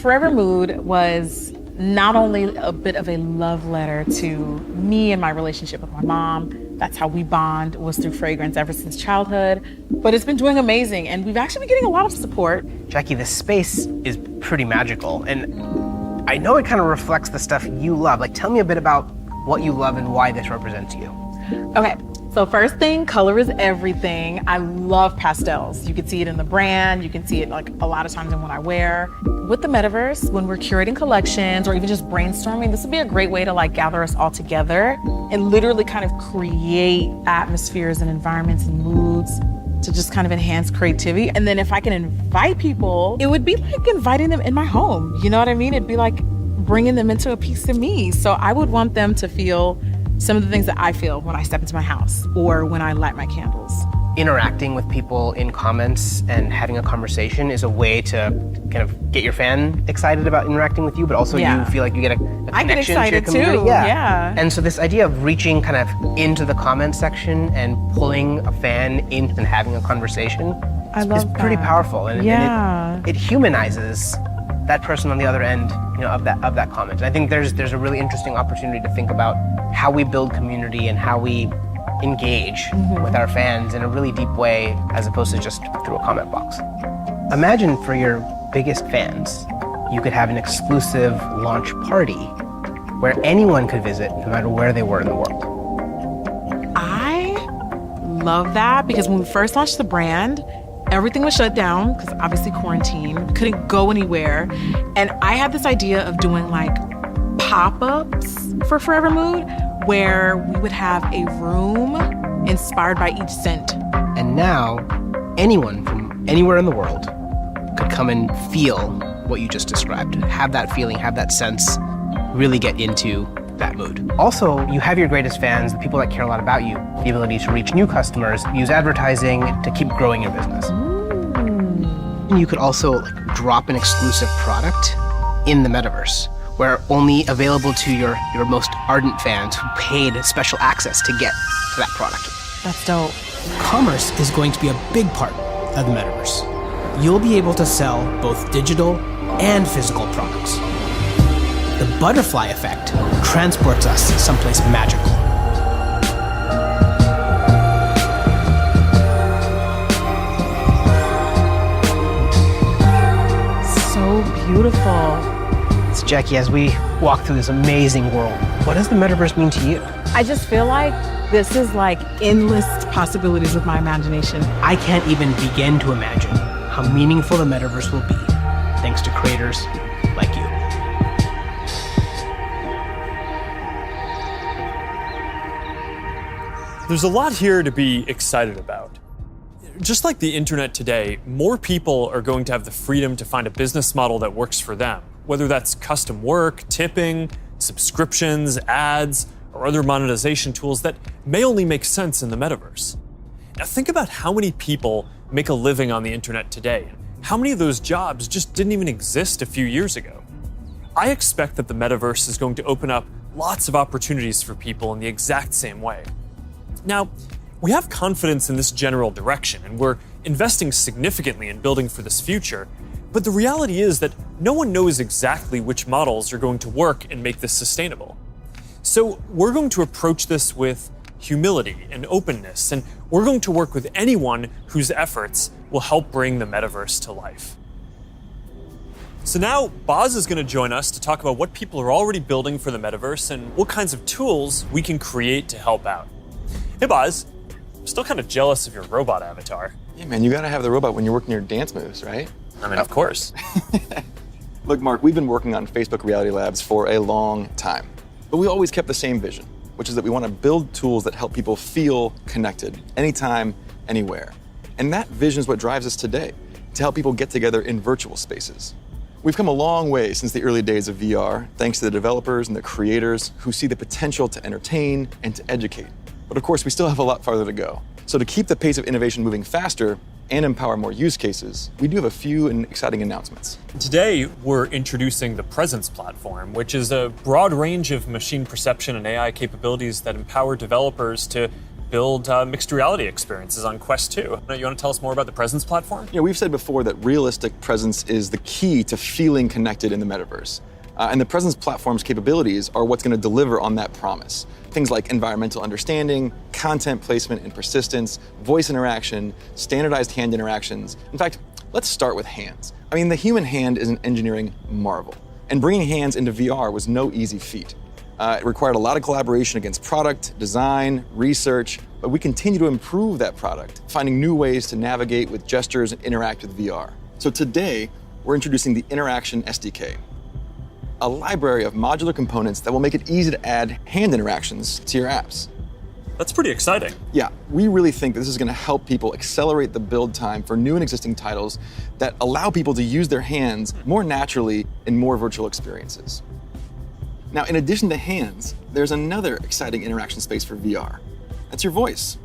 Forever Mood was not only a bit of a love letter to me and my relationship with my mom. That's how we bond, was through fragrance ever since childhood. But it's been doing amazing, and we've actually been getting a lot of support. Jackie, this space is pretty magical, and I know it kind of reflects the stuff you love. Like, tell me a bit about what you love and why this represents you. Okay, so first thing, color is everything. I love pastels. You can see it in the brand. You can see it like a lot of times in what I wear. With the Metaverse, when we're curating collections or even just brainstorming, this would be a great way to like gather us all together and literally kind of create atmospheres and environments and moods to just kind of enhance creativity. And then if I can invite people, it would be like inviting them in my home. You know what I mean? It'd be like bringing them into a piece of me. So I would want them to feel some of the things that I feel when I step into my house or when I light my candles. Interacting with people in comments and having a conversation is a way to kind of get your fan excited about interacting with you, but also you feel like you get a connection I get excited to your community. too, yeah. And so this idea of reaching kind of into the comment section and pulling a fan in and having a conversation is pretty powerful. And it humanizes that person on the other end, of that comment. And I think there's a really interesting opportunity to think about how we build community and how we engage with our fans in a really deep way, as opposed to just through a comment box. Imagine for your biggest fans, you could have an exclusive launch party where anyone could visit, no matter where they were in the world. I love that, because when we first launched the brand, everything was shut down because obviously quarantine, couldn't go anywhere. And I had this idea of doing like pop-ups for Forever Mood, where we would have a room inspired by each scent. And now, anyone from anywhere in the world could come and feel what you just described, have that feeling, have that sense, really get into that mood. Also, you have your greatest fans, the people that care a lot about you, the ability to reach new customers, use advertising to keep growing your business. And you could also drop an exclusive product in the Metaverse, where only available to your most ardent fans who paid special access to get to that product. That's dope. Commerce is going to be a big part of the Metaverse. You'll be able to sell both digital and physical products. The butterfly effect transports us someplace magical. So beautiful. So Jackie, as we walk through this amazing world, what does the Metaverse mean to you? I just feel like this is like endless possibilities with my imagination. I can't even begin to imagine how meaningful the Metaverse will be thanks to creators like you. There's a lot here to be excited about. Just like the internet today, more people are going to have the freedom to find a business model that works for them, whether that's custom work, tipping, subscriptions, ads, or other monetization tools that may only make sense in the Metaverse. Now think about how many people make a living on the internet today. How many of those jobs just didn't even exist a few years ago? I expect that the Metaverse is going to open up lots of opportunities for people in the exact same way. Now, we have confidence in this general direction, and we're investing significantly in building for this future, but the reality is that no one knows exactly which models are going to work and make this sustainable. So we're going to approach this with humility and openness, and we're going to work with anyone whose efforts will help bring the Metaverse to life. So now, Boz is going to join us to talk about what people are already building for the Metaverse and what kinds of tools we can create to help out. Hey Boz, I'm still kind of jealous of your robot avatar. Yeah, man, you gotta have the robot when you're working your dance moves, right? I mean, of course. Look, Mark, we've been working on Facebook Reality Labs for a long time, but we always kept the same vision, which is that we want to build tools that help people feel connected anytime, anywhere. And that vision is what drives us today, to help people get together in virtual spaces. We've come a long way since the early days of VR, thanks to the developers and the creators who see the potential to entertain and to educate. But of course, we still have a lot farther to go. So to keep the pace of innovation moving faster and empower more use cases, we do have a few exciting announcements. Today, we're introducing the Presence platform, which is a broad range of machine perception and AI capabilities that empower developers to build mixed reality experiences on Quest 2. You want to tell us more about the Presence platform? Yeah, we've said before that realistic presence is the key to feeling connected in the metaverse. And the Presence platform's capabilities are what's going to deliver on that promise. Things like environmental understanding, content placement and persistence, voice interaction, standardized hand interactions. In fact, let's start with hands. I mean, the human hand is an engineering marvel. And bringing hands into VR was no easy feat. It required a lot of collaboration against product, design, research, but we continue to improve that product, finding new ways to navigate with gestures and interact with VR. So today, we're introducing the Interaction SDK, a library of modular components that will make it easy to add hand interactions to your apps. That's pretty exciting. Yeah, we really think that this is going to help people accelerate the build time for new and existing titles that allow people to use their hands more naturally in more virtual experiences. Now, in addition to hands, there's another exciting interaction space for VR. That's your voice.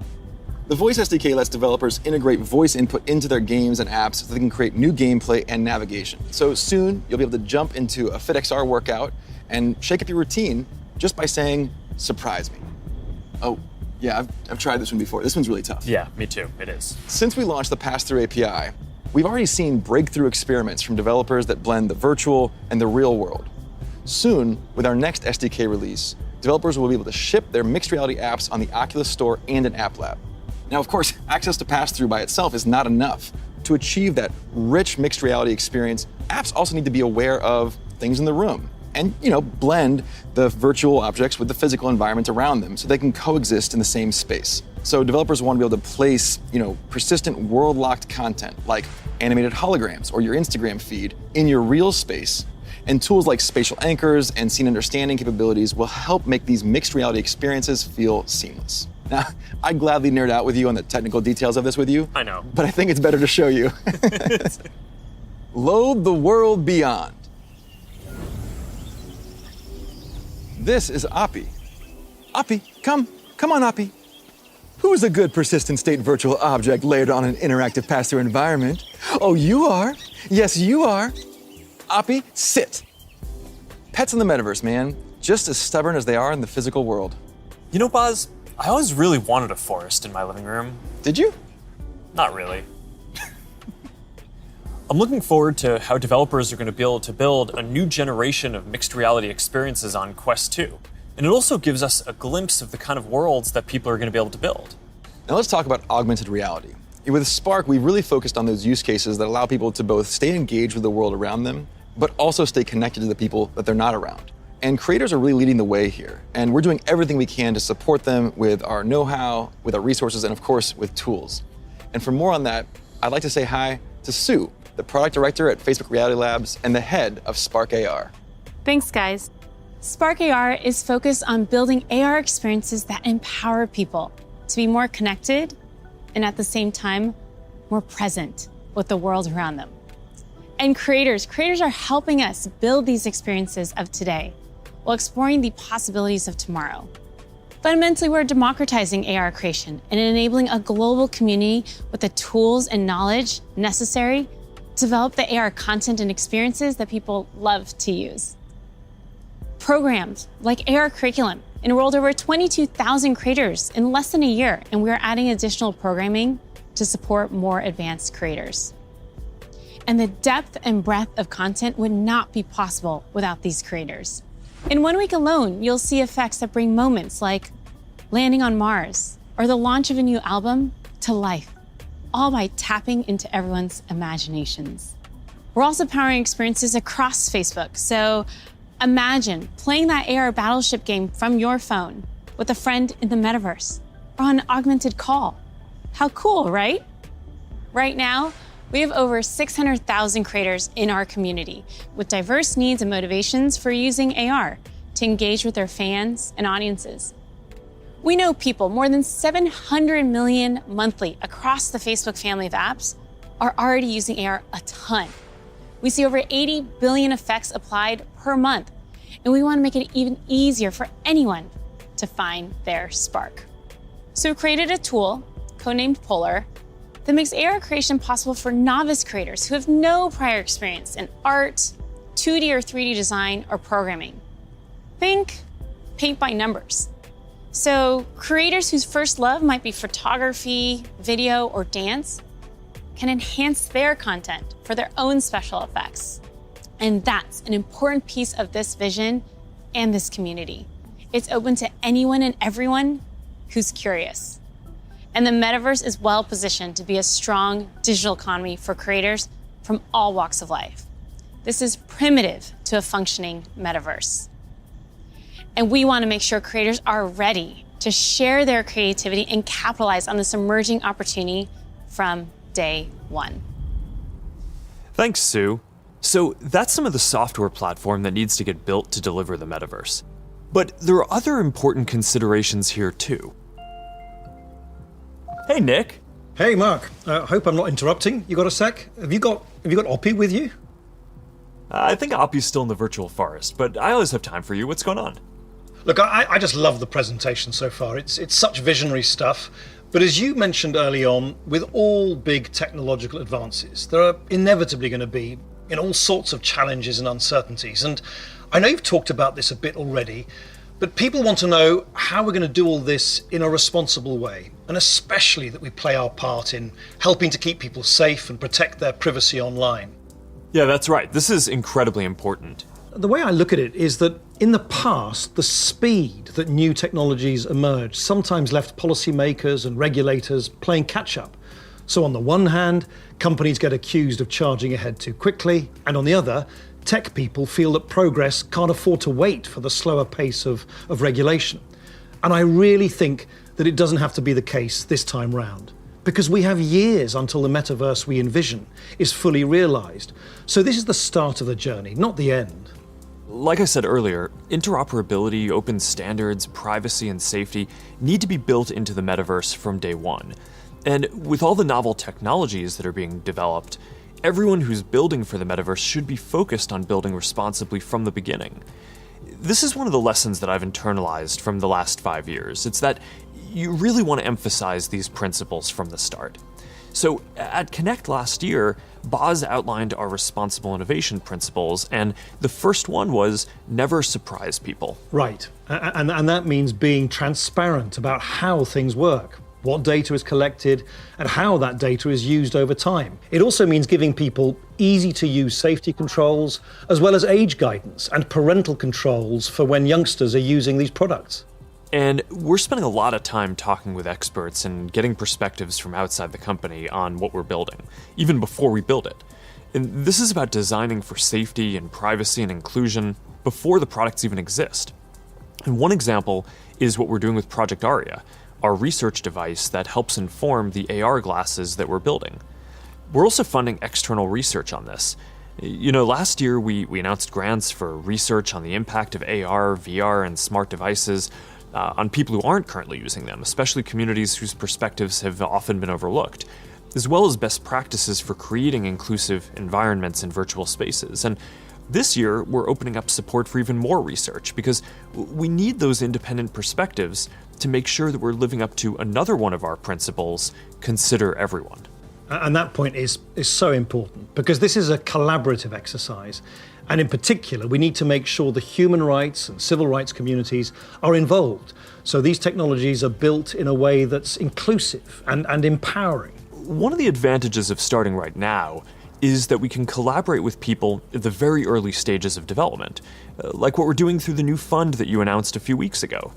The Voice SDK lets developers integrate voice input into their games and apps so they can create new gameplay and navigation. So soon, you'll be able to jump into a FitXR workout and shake up your routine just by saying, "Surprise me." Oh, yeah, I've tried this one before. This one's really tough. Yeah, me too. It is. Since we launched the Pass-Through API, we've already seen breakthrough experiments from developers that blend the virtual and the real world. Soon, with our next SDK release, developers will be able to ship their mixed reality apps on the Oculus Store and an App Lab. Now, of course, access to pass-through by itself is not enough. To achieve that rich mixed reality experience, apps also need to be aware of things in the room and, blend the virtual objects with the physical environment around them so they can coexist in the same space. So developers want to be able to place, persistent world-locked content like animated holograms or your Instagram feed in your real space. And tools like spatial anchors and scene understanding capabilities will help make these mixed reality experiences feel seamless. Now, I'd gladly nerd out with you on the technical details of this with you. I know. But I think it's better to show you. Load the world beyond. This is Oppie. Oppie, come on, Oppie. Who's a good persistent state virtual object layered on an interactive pass-through environment? Oh, you are. Yes, you are. Oppie, sit. Pets in the metaverse, man. Just as stubborn as they are in the physical world. You know, Boz, I always really wanted a forest in my living room. Did you? Not really. I'm looking forward to how developers are going to be able to build a new generation of mixed reality experiences on Quest 2. And it also gives us a glimpse of the kind of worlds that people are going to be able to build. Now let's talk about augmented reality. With Spark, we've really focused on those use cases that allow people to both stay engaged with the world around them, but also stay connected to the people that they're not around. And creators are really leading the way here. And we're doing everything we can to support them with our know-how, with our resources, and of course, with tools. And for more on that, I'd like to say hi to Sue, the product director at Facebook Reality Labs and the head of Spark AR. Thanks, guys. Spark AR is focused on building AR experiences that empower people to be more connected and at the same time, more present with the world around them. And creators are helping us build these experiences of today while exploring the possibilities of tomorrow. Fundamentally, we're democratizing AR creation and enabling a global community with the tools and knowledge necessary to develop the AR content and experiences that people love to use. Programs like AR Curriculum enrolled over 22,000 creators in less than a year, and we're adding additional programming to support more advanced creators. And the depth and breadth of content would not be possible without these creators. In 1 week alone, you'll see effects that bring moments like landing on Mars or the launch of a new album to life, all by tapping into everyone's imaginations. We're also powering experiences across Facebook, so imagine playing that AR Battleship game from your phone with a friend in the metaverse or on an augmented call. How cool, right? Right now, we have over 600,000 creators in our community with diverse needs and motivations for using AR to engage with their fans and audiences. We know people, more than 700 million monthly across the Facebook family of apps, are already using AR a ton. We see over 80 billion effects applied per month, and we want to make it even easier for anyone to find their spark. So we created a tool, codenamed Polar, that makes AR creation possible for novice creators who have no prior experience in art, 2D or 3D design, or programming. Think paint by numbers. So creators whose first love might be photography, video, or dance can enhance their content for their own special effects. And that's an important piece of this vision and this community. It's open to anyone and everyone who's curious. And the metaverse is well positioned to be a strong digital economy for creators from all walks of life. This is primitive to a functioning metaverse. And we want to make sure creators are ready to share their creativity and capitalize on this emerging opportunity from day one. Thanks, Sue. So that's some of the software platform that needs to get built to deliver the metaverse. But there are other important considerations here too. Hey, Nick. Hey, Mark. Hope I'm not interrupting. You got a sec? Have you got Oppie with you? I think Oppie's still in the virtual forest, but I always have time for you. What's going on? Look, I just love the presentation so far. It's such visionary stuff. But as you mentioned early on, with all big technological advances, there are inevitably going to be all sorts of challenges and uncertainties. And I know you've talked about this a bit already, but people want to know how we're going to do all this in a responsible way, and especially that we play our part in helping to keep people safe and protect their privacy online. Yeah, that's right. This is incredibly important. The way I look at it is that in the past, the speed that new technologies emerged sometimes left policymakers and regulators playing catch-up. So on the one hand, companies get accused of charging ahead too quickly, and on the other, tech people feel that progress can't afford to wait for the slower pace of regulation. And I really think that it doesn't have to be the case this time round, because we have years until the metaverse we envision is fully realized. So this is the start of the journey, not the end. Like I said earlier, interoperability, open standards, privacy, and safety need to be built into the metaverse from day one. And with all the novel technologies that are being developed, everyone who's building for the metaverse should be focused on building responsibly from the beginning. This is one of the lessons that I've internalized from the last 5 years. It's that you really want to emphasize these principles from the start. So at Connect last year, Boz outlined our responsible innovation principles, and the first one was never surprise people. Right, and that means being transparent about how things work, what data is collected, and how that data is used over time. It also means giving people easy-to-use safety controls, as well as age guidance and parental controls for when youngsters are using these products. And we're spending a lot of time talking with experts and getting perspectives from outside the company on what we're building, even before we build it. And this is about designing for safety and privacy and inclusion before the products even exist. And one example is what we're doing with Project Aria, our research device that helps inform the AR glasses that we're building. We're also funding external research on this. You know, last year we announced grants for research on the impact of AR, VR, and smart devices on people who aren't currently using them, especially communities whose perspectives have often been overlooked, as well as best practices for creating inclusive environments in virtual spaces. And this year, we're opening up support for even more research because we need those independent perspectives to make sure that we're living up to another one of our principles, consider everyone. And that point is so important because this is a collaborative exercise. And in particular, we need to make sure the human rights and civil rights communities are involved. So these technologies are built in a way that's inclusive and empowering. One of the advantages of starting right now is that we can collaborate with people at the very early stages of development, like what we're doing through the new fund that you announced a few weeks ago.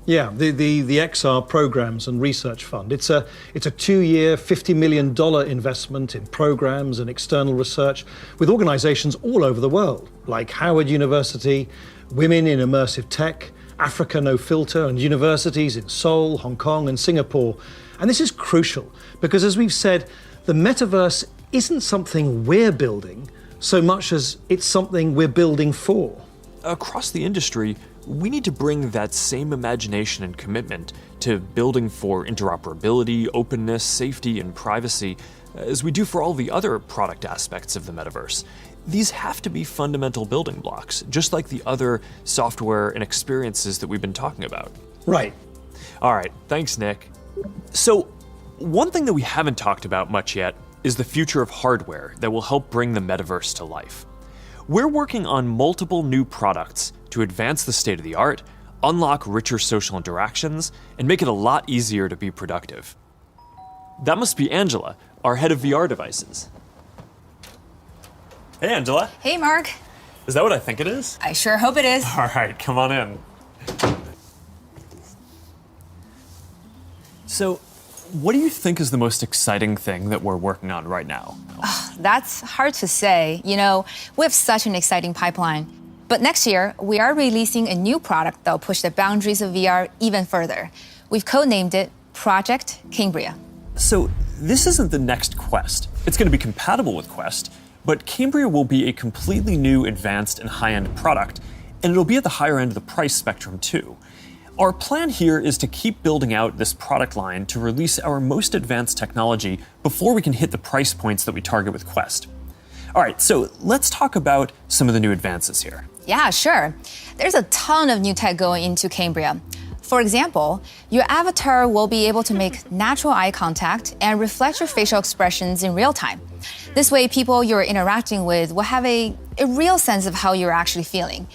Yeah, the XR Programs and Research Fund. It's a 2-year, $50 million investment in programs and external research with organizations all over the world, like Howard University, Women in Immersive Tech, Africa No Filter, and universities in Seoul, Hong Kong, and Singapore. And this is crucial because, as we've said, The metaverse isn't something we're building so much as it's something we're building for. Across the industry, we need to bring that same imagination and commitment to building for interoperability, openness, safety, and privacy as we do for all the other product aspects of the metaverse. These have to be fundamental building blocks, just like the other software and experiences that we've been talking about. Right. All right, thanks, Nick. So, one thing that we haven't talked about much yet is the future of hardware that will help bring the metaverse to life. We're working on multiple new products to advance the state of the art, unlock richer social interactions, and make it a lot easier to be productive. That must be Angela, our head of VR devices. Hey, Angela. Hey, Mark. Is that what I think it is? I sure hope it is. All right, come on in. So, what do you think is the most exciting thing that we're working on right now? That's hard to say. You know, we have such an exciting pipeline. But next year, we are releasing a new product that will push the boundaries of VR even further. We've codenamed it Project Cambria. So, this isn't the next Quest. It's going to be compatible with Quest, but Cambria will be a completely new, advanced, and high-end product, and it'll be at the higher end of the price spectrum, too. Our plan here is to keep building out this product line to release our most advanced technology before we can hit the price points that we target with Quest. All right, so let's talk about some of the new advances here. Yeah, sure. There's a ton of new tech going into Cambria. For example, your avatar will be able to make natural eye contact and reflect your facial expressions in real time. This way, people you're interacting with will have a real sense of how you're actually feeling.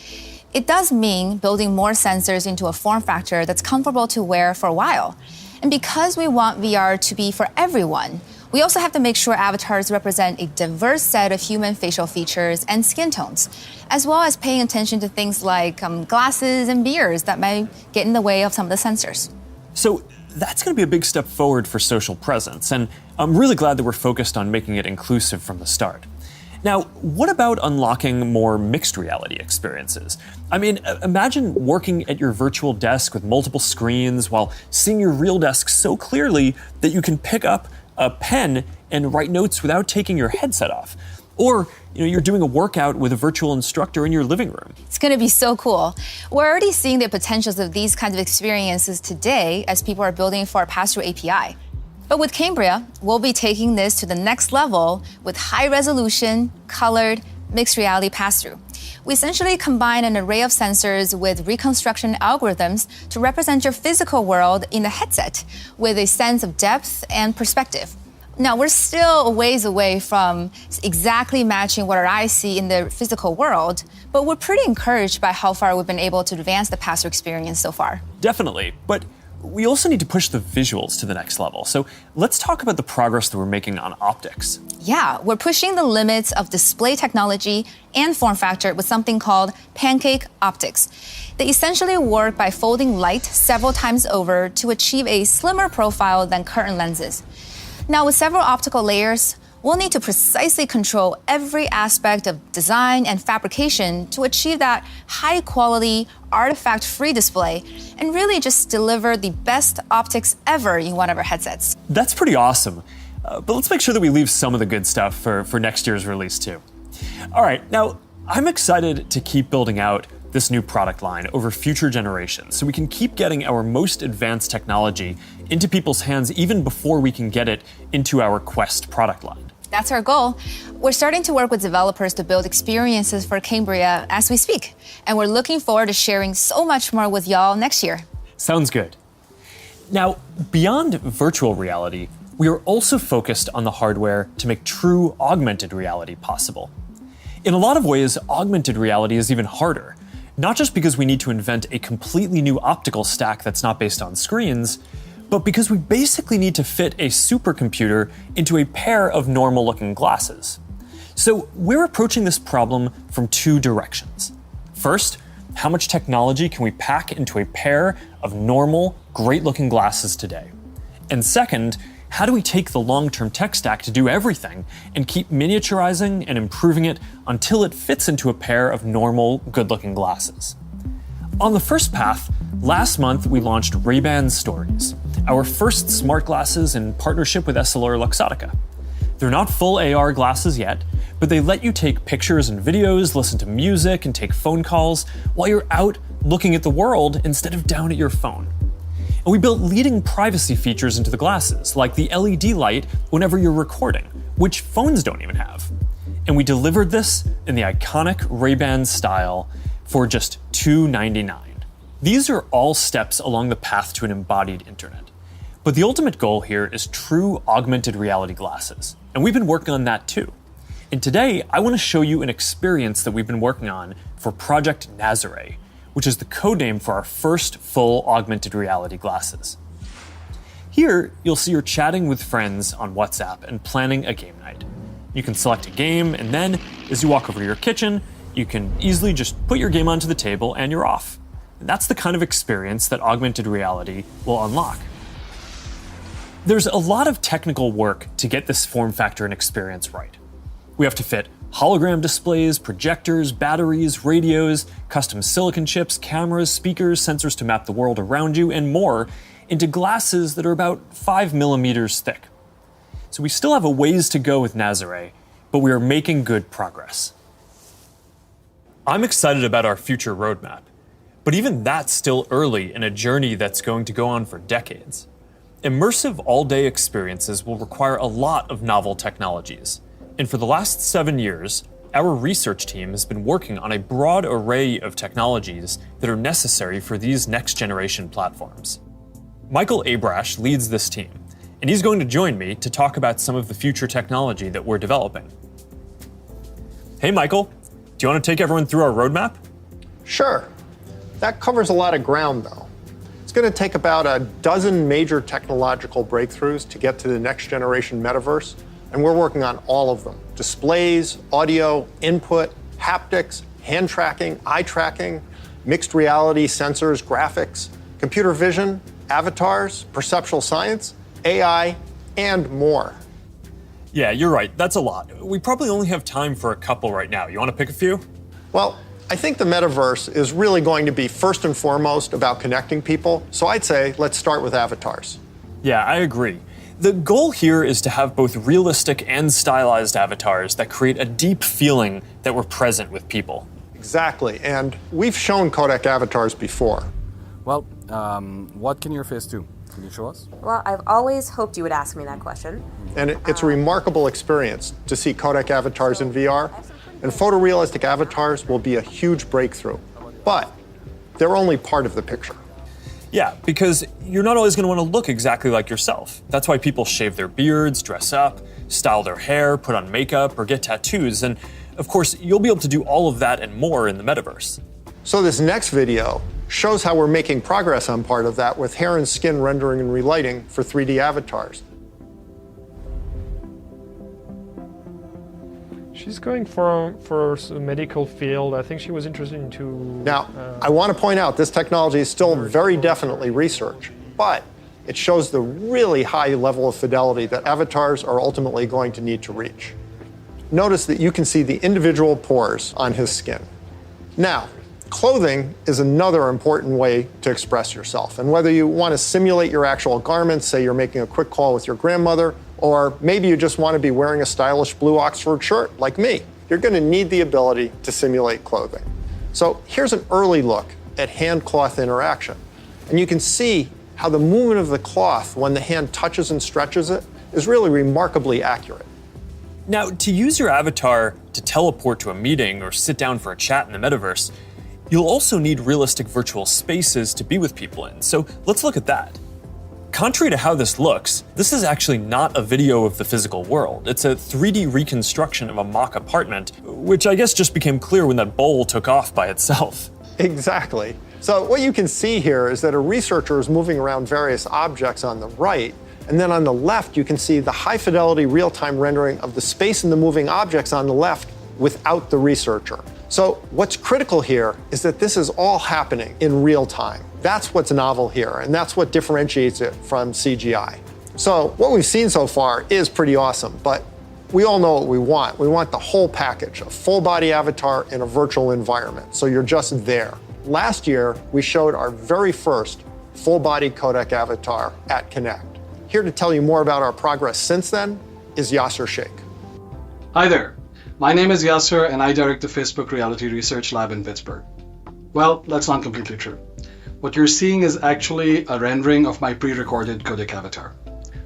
It does mean building more sensors into a form factor that's comfortable to wear for a while. And because we want VR to be for everyone, we also have to make sure avatars represent a diverse set of human facial features and skin tones, as well as paying attention to things like glasses and beards that might get in the way of some of the sensors. So that's going to be a big step forward for social presence, and I'm really glad that we're focused on making it inclusive from the start. Now, what about unlocking more mixed reality experiences? I mean, imagine working at your virtual desk with multiple screens while seeing your real desk so clearly that you can pick up a pen and write notes without taking your headset off. Or, you're doing a workout with a virtual instructor in your living room. It's going to be so cool. We're already seeing the potentials of these kinds of experiences today as people are building for our pass-through API. But with Cambria, we'll be taking this to the next level with high-resolution, colored, mixed reality pass-through. We essentially combine an array of sensors with reconstruction algorithms to represent your physical world in the headset with a sense of depth and perspective. Now, we're still a ways away from exactly matching what our eyes see in the physical world, but we're pretty encouraged by how far we've been able to advance the pass-through experience so far. Definitely, but we also need to push the visuals to the next level. So let's talk about the progress that we're making on optics. Yeah, we're pushing the limits of display technology and form factor with something called pancake optics. They essentially work by folding light several times over to achieve a slimmer profile than current lenses. Now, with several optical layers, we'll need to precisely control every aspect of design and fabrication to achieve that high-quality, artifact-free display and really just deliver the best optics ever in one of our headsets. That's pretty awesome. But let's make sure that we leave some of the good stuff for next year's release, too. All right, now, I'm excited to keep building out this new product line over future generations so we can keep getting our most advanced technology into people's hands even before we can get it into our Quest product line. That's our goal. We're starting to work with developers to build experiences for Cambria as we speak, and we're looking forward to sharing so much more with y'all next year. Sounds good. Now, beyond virtual reality, we are also focused on the hardware to make true augmented reality possible. In a lot of ways, augmented reality is even harder, not just because we need to invent a completely new optical stack that's not based on screens, but because we basically need to fit a supercomputer into a pair of normal-looking glasses. So we're approaching this problem from two directions. First, how much technology can we pack into a pair of normal, great-looking glasses today? And second, how do we take the long-term tech stack to do everything and keep miniaturizing and improving it until it fits into a pair of normal, good-looking glasses? On the first path, last month we launched Ray-Ban Stories, our first smart glasses in partnership with Essilor Luxottica. They're not full AR glasses yet, but they let you take pictures and videos, listen to music, and take phone calls while you're out looking at the world instead of down at your phone. And we built leading privacy features into the glasses, like the LED light whenever you're recording, which phones don't even have. And we delivered this in the iconic Ray-Ban style for just $299. These are all steps along the path to an embodied internet. But the ultimate goal here is true augmented reality glasses, and we've been working on that too. And today, I want to show you an experience that we've been working on for Project Nazare, which is the codename for our first full augmented reality glasses. Here, you'll see you're chatting with friends on WhatsApp and planning a game night. You can select a game, and then, as you walk over to your kitchen, you can easily just put your game onto the table and you're off. And that's the kind of experience that augmented reality will unlock. There's a lot of technical work to get this form factor and experience right. We have to fit hologram displays, projectors, batteries, radios, custom silicon chips, cameras, speakers, sensors to map the world around you, and more into glasses that are about 5 millimeters thick. So we still have a ways to go with Nazare, but we are making good progress. I'm excited about our future roadmap, but even that's still early in a journey that's going to go on for decades. Immersive all-day experiences will require a lot of novel technologies. And for the last 7 years, our research team has been working on a broad array of technologies that are necessary for these next-generation platforms. Michael Abrash leads this team, and he's going to join me to talk about some of the future technology that we're developing. Hey, Michael, do you want to take everyone through our roadmap? Sure. That covers a lot of ground, though. It's going to take about a dozen major technological breakthroughs to get to the next generation metaverse, and we're working on all of them. Displays, audio, input, haptics, hand tracking, eye tracking, mixed reality, sensors, graphics, computer vision, avatars, perceptual science, AI, and more. Yeah, you're right. That's a lot. We probably only have time for a couple right now. You want to pick a few? Well, I think the metaverse is really going to be first and foremost about connecting people. So I'd say let's start with avatars. Yeah, I agree. The goal here is to have both realistic and stylized avatars that create a deep feeling that we're present with people. Exactly, and we've shown codec avatars before. Well, what can your face do? Can you show us? Well, I've always hoped you would ask me that question. And it's a remarkable experience to see codec avatars in VR, and photorealistic avatars will be a huge breakthrough. But they're only part of the picture. Yeah, because you're not always going to want to look exactly like yourself. That's why people shave their beards, dress up, style their hair, put on makeup, or get tattoos. And of course, you'll be able to do all of that and more in the metaverse. So this next video shows how we're making progress on part of that with hair and skin rendering and relighting for 3D avatars. She's going for a medical field. I think she was interested into... Now, I want to point out this technology is still very definitely research, but it shows the really high level of fidelity that avatars are ultimately going to need to reach. Notice that you can see the individual pores on his skin. Now, clothing is another important way to express yourself. And whether you want to simulate your actual garments, say you're making a quick call with your grandmother, or maybe you just want to be wearing a stylish blue Oxford shirt like me, you're going to need the ability to simulate clothing. So here's an early look at hand-cloth interaction. And you can see how the movement of the cloth when the hand touches and stretches it is really remarkably accurate. Now, to use your avatar to teleport to a meeting or sit down for a chat in the metaverse, you'll also need realistic virtual spaces to be with people in. So let's look at that. Contrary to how this looks, this is actually not a video of the physical world. It's a 3D reconstruction of a mock apartment, which I guess just became clear when that bowl took off by itself. Exactly. So what you can see here is that a researcher is moving around various objects on the right, and then on the left you can see the high fidelity real-time rendering of the space and the moving objects on the left without the researcher. So what's critical here is that this is all happening in real time. That's what's novel here, and that's what differentiates it from CGI. So what we've seen so far is pretty awesome, but we all know what we want. We want the whole package, a full body avatar in a virtual environment, so you're just there. Last year, we showed our very first full body codec avatar at Connect. Here to tell you more about our progress since then is Yasser Sheikh. Hi there. My name is Yasser, and I direct the Facebook Reality Research Lab in Pittsburgh. Well, that's not completely true. What you're seeing is actually a rendering of my pre-recorded codec avatar.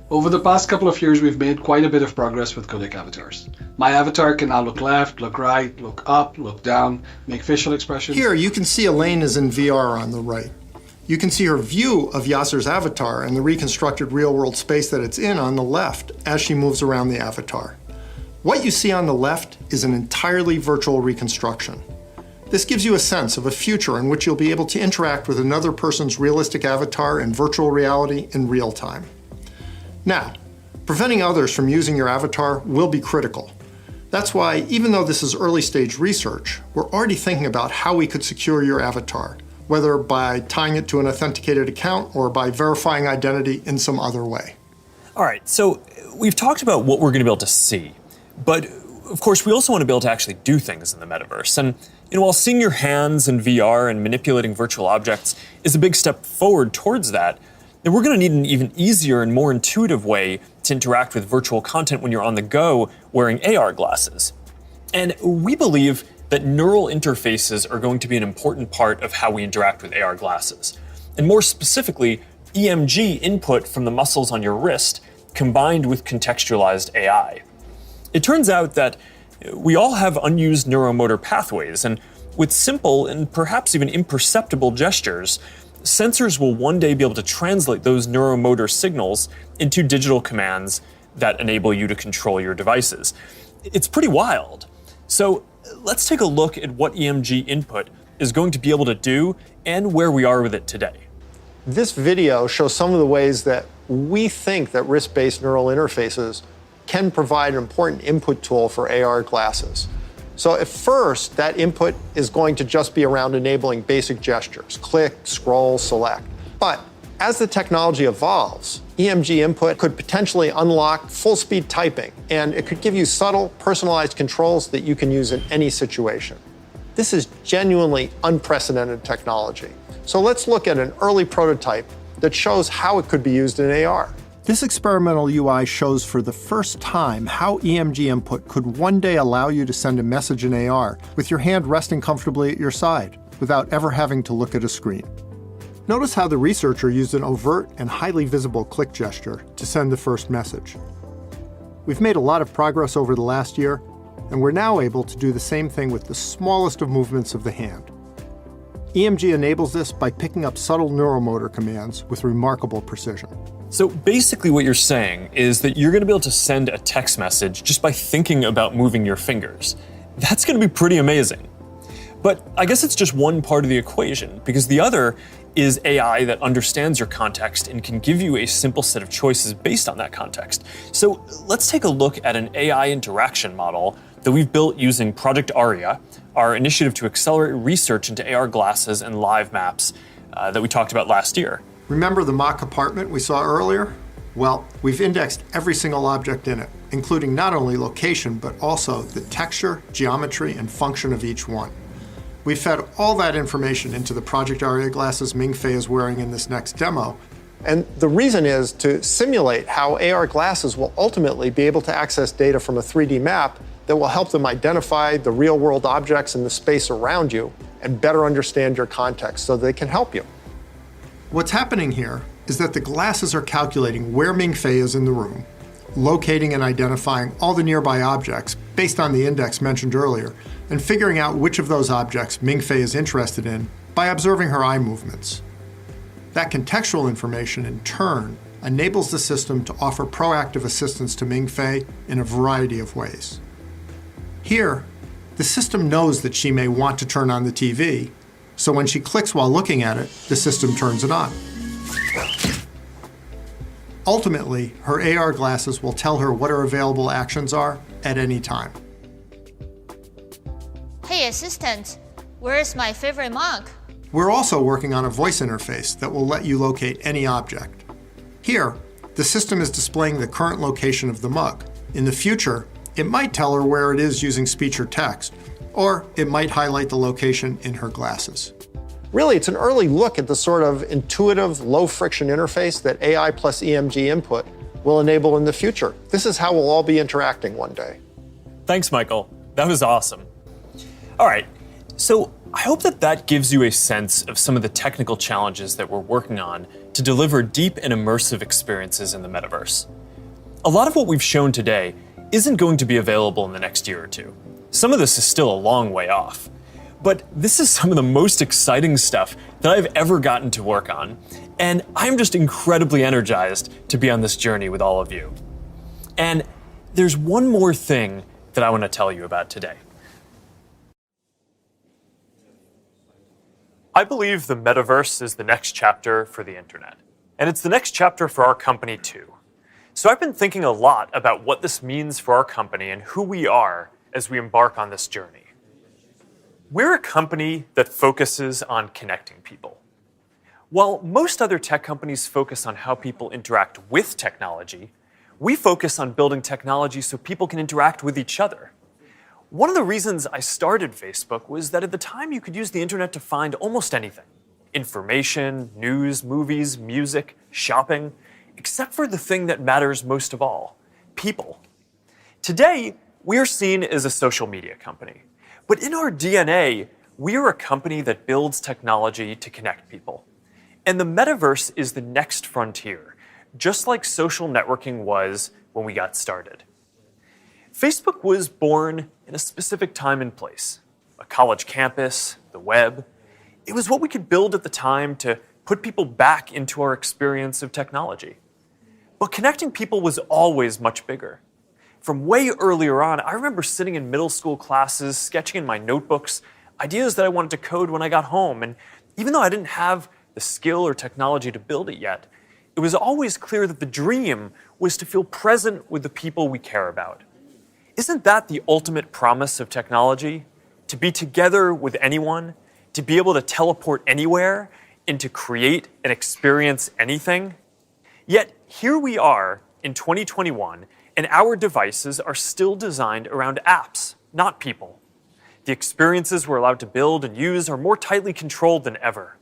Over the past couple of years, we've made quite a bit of progress with codec avatars. My avatar can now look left, look right, look up, look down, make facial expressions. Here, you can see Elaine is in VR on the right. You can see her view of Yasser's avatar and the reconstructed real-world space that it's in on the left as she moves around the avatar. What you see on the left is an entirely virtual reconstruction. This gives you a sense of a future in which you'll be able to interact with another person's realistic avatar in virtual reality in real time. Now, preventing others from using your avatar will be critical. That's why, even though this is early stage research, we're already thinking about how we could secure your avatar, whether by tying it to an authenticated account or by verifying identity in some other way. All right, so we've talked about what we're going to be able to see, but of course we also want to be able to actually do things in the metaverse. And while seeing your hands in VR and manipulating virtual objects is a big step forward towards that, then we're going to need an even easier and more intuitive way to interact with virtual content when you're on the go wearing AR glasses. And we believe that neural interfaces are going to be an important part of how we interact with AR glasses. And more specifically, EMG input from the muscles on your wrist combined with contextualized AI. It turns out that we all have unused neuromotor pathways, and with simple and perhaps even imperceptible gestures, sensors will one day be able to translate those neuromotor signals into digital commands that enable you to control your devices. It's pretty wild. So let's take a look at what EMG input is going to be able to do and where we are with it today. This video shows some of the ways that we think that wrist-based neural interfaces can provide an important input tool for AR glasses. So at first, that input is going to just be around enabling basic gestures, click, scroll, select. But as the technology evolves, EMG input could potentially unlock full-speed typing, and it could give you subtle, personalized controls that you can use in any situation. This is genuinely unprecedented technology. So let's look at an early prototype that shows how it could be used in AR. This experimental UI shows for the first time how EMG input could one day allow you to send a message in AR with your hand resting comfortably at your side without ever having to look at a screen. Notice how the researcher used an overt and highly visible click gesture to send the first message. We've made a lot of progress over the last year, and we're now able to do the same thing with the smallest of movements of the hand. EMG enables this by picking up subtle neuromotor commands with remarkable precision. So basically what you're saying is that you're going to be able to send a text message just by thinking about moving your fingers. That's going to be pretty amazing. But I guess it's just one part of the equation, because the other is AI that understands your context and can give you a simple set of choices based on that context. So let's take a look at an AI interaction model that we've built using Project Aria, our initiative to accelerate research into AR glasses and live maps that we talked about last year. Remember the mock apartment we saw earlier? Well, we've indexed every single object in it, including not only location, but also the texture, geometry, and function of each one. We fed all that information into the Project Aria glasses Ming-Fei is wearing in this next demo. And the reason is to simulate how AR glasses will ultimately be able to access data from a 3D map that will help them identify the real-world objects in the space around you and better understand your context so they can help you. What's happening here is that the glasses are calculating where Ming-Fei is in the room, locating and identifying all the nearby objects based on the index mentioned earlier, and figuring out which of those objects Ming-Fei is interested in by observing her eye movements. That contextual information, in turn, enables the system to offer proactive assistance to Ming-Fei in a variety of ways. Here, the system knows that she may want to turn on the TV, so when she clicks while looking at it, the system turns it on. Ultimately, her AR glasses will tell her what her available actions are at any time. Hey assistant, where's my favorite mug? We're also working on a voice interface that will let you locate any object. Here, the system is displaying the current location of the mug. In the future, it might tell her where it is using speech or text, or it might highlight the location in her glasses. Really, it's an early look at the sort of intuitive, low-friction interface that AI plus EMG input will enable in the future. This is how we'll all be interacting one day. Thanks, Michael. That was awesome. All right, so I hope that gives you a sense of some of the technical challenges that we're working on to deliver deep and immersive experiences in the metaverse. A lot of what we've shown today isn't going to be available in the next year or two. Some of this is still a long way off. But this is some of the most exciting stuff that I've ever gotten to work on, and I'm just incredibly energized to be on this journey with all of you. And there's one more thing that I want to tell you about today. I believe the metaverse is the next chapter for the internet, and it's the next chapter for our company too. So I've been thinking a lot about what this means for our company and who we are as we embark on this journey. We're a company that focuses on connecting people. While most other tech companies focus on how people interact with technology, we focus on building technology so people can interact with each other. One of the reasons I started Facebook was that at the time you could use the internet to find almost anything. Information, news, movies, music, shopping, except for the thing that matters most of all, people. Today, we're seen as a social media company. But in our DNA, we are a company that builds technology to connect people. And the metaverse is the next frontier, just like social networking was when we got started. Facebook was born in a specific time and place, a college campus, the web. It was what we could build at the time to put people back into our experience of technology. But connecting people was always much bigger. From way earlier on, I remember sitting in middle school classes, sketching in my notebooks, ideas that I wanted to code when I got home. And even though I didn't have the skill or technology to build it yet, it was always clear that the dream was to feel present with the people we care about. Isn't that the ultimate promise of technology? To be together with anyone, to be able to teleport anywhere, and to create and experience anything? Yet here we are in 2021, and our devices are still designed around apps, not people. The experiences we're allowed to build and use are more tightly controlled than ever.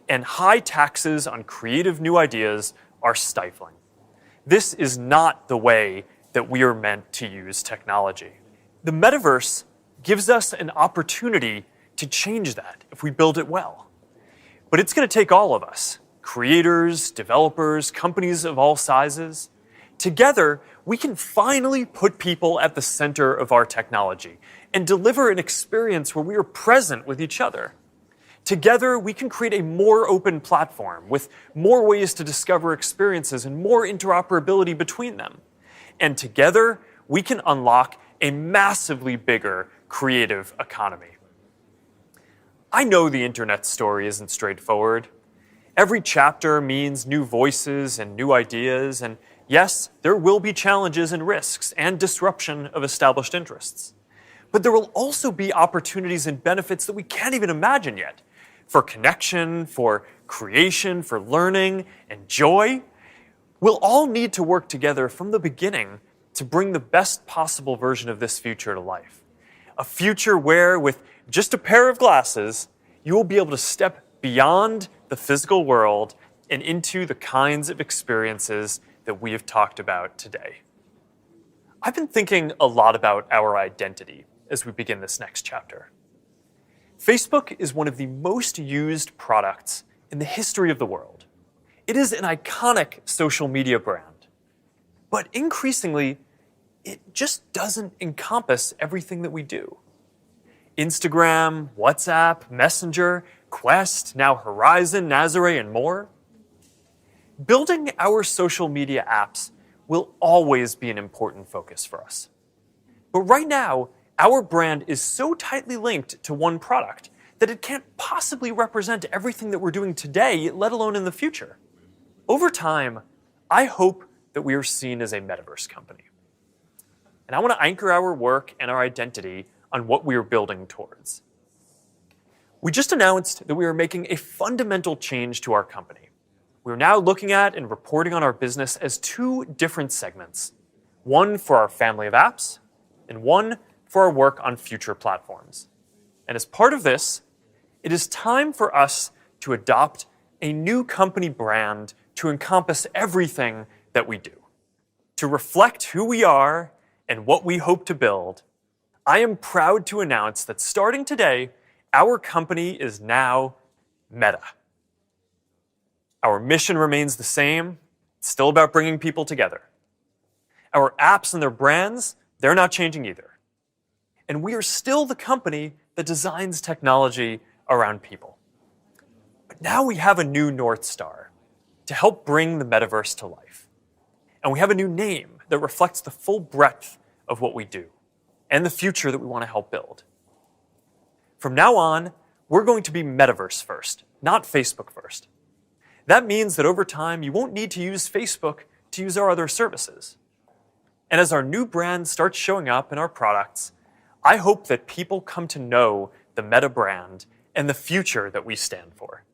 And high taxes on creative new ideas are stifling. This is not the way that we are meant to use technology. The metaverse gives us an opportunity to change that if we build it well. But it's going to take all of us, creators, developers, companies of all sizes. Together, we can finally put people at the center of our technology and deliver an experience where we are present with each other. Together, we can create a more open platform with more ways to discover experiences and more interoperability between them. And together, we can unlock a massively bigger creative economy. I know the internet story isn't straightforward. Every chapter means new voices and new ideas, and yes, there will be challenges and risks and disruption of established interests. But there will also be opportunities and benefits that we can't even imagine yet. For connection, for creation, for learning, and joy. We'll all need to work together from the beginning to bring the best possible version of this future to life. A future where, with just a pair of glasses, you will be able to step beyond the physical world and into the kinds of experiences that we have talked about today. I've been thinking a lot about our identity as we begin this next chapter. Facebook is one of the most used products in the history of the world. It is an iconic social media brand. But increasingly, it just doesn't encompass everything that we do. Instagram, WhatsApp, Messenger, Quest, now Horizon, Nazare, and more. Building our social media apps will always be an important focus for us. But right now, our brand is so tightly linked to one product that it can't possibly represent everything that we're doing today, let alone in the future. Over time, I hope that we are seen as a metaverse company. And I want to anchor our work and our identity on what we are building towards. We just announced that we are making a fundamental change to our company. We're now looking at and reporting on our business as two different segments. One for our family of apps, and one for our work on future platforms. And as part of this, it is time for us to adopt a new company brand to encompass everything that we do. To reflect who we are and what we hope to build, I am proud to announce that starting today, our company is now Meta. Our mission remains the same. It's still about bringing people together. Our apps and their brands, they're not changing either. And we are still the company that designs technology around people. But now we have a new North Star to help bring the metaverse to life. And we have a new name that reflects the full breadth of what we do and the future that we want to help build. From now on, we're going to be Metaverse first, not Facebook first. That means that over time, you won't need to use Facebook to use our other services. And as our new brand starts showing up in our products, I hope that people come to know the Meta brand and the future that we stand for.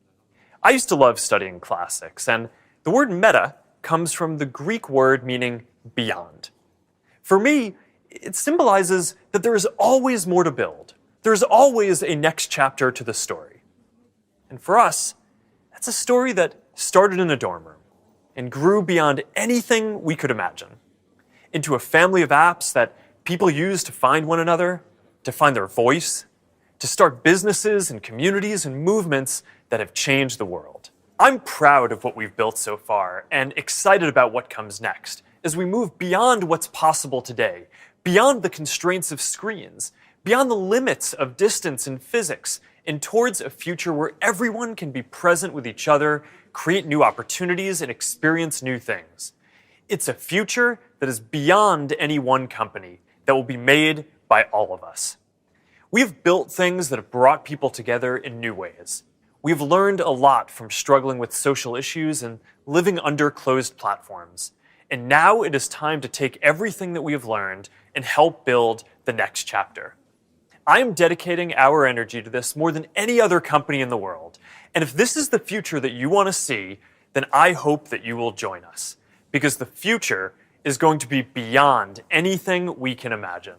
I used to love studying classics, and the word meta comes from the Greek word meaning beyond. For me, it symbolizes that there is always more to build. There's always a next chapter to the story. And for us, that's a story that started in a dorm room and grew beyond anything we could imagine, into a family of apps that people use to find one another, to find their voice, to start businesses and communities and movements that have changed the world. I'm proud of what we've built so far and excited about what comes next as we move beyond what's possible today, beyond the constraints of screens, beyond the limits of distance and physics, and towards a future where everyone can be present with each other, create new opportunities, and experience new things. It's a future that is beyond any one company, that will be made by all of us. We've built things that have brought people together in new ways. We've learned a lot from struggling with social issues and living under closed platforms. And now it is time to take everything that we have learned and help build the next chapter. I am dedicating our energy to this more than any other company in the world. And if this is the future that you want to see, then I hope that you will join us, because the future is going to be beyond anything we can imagine.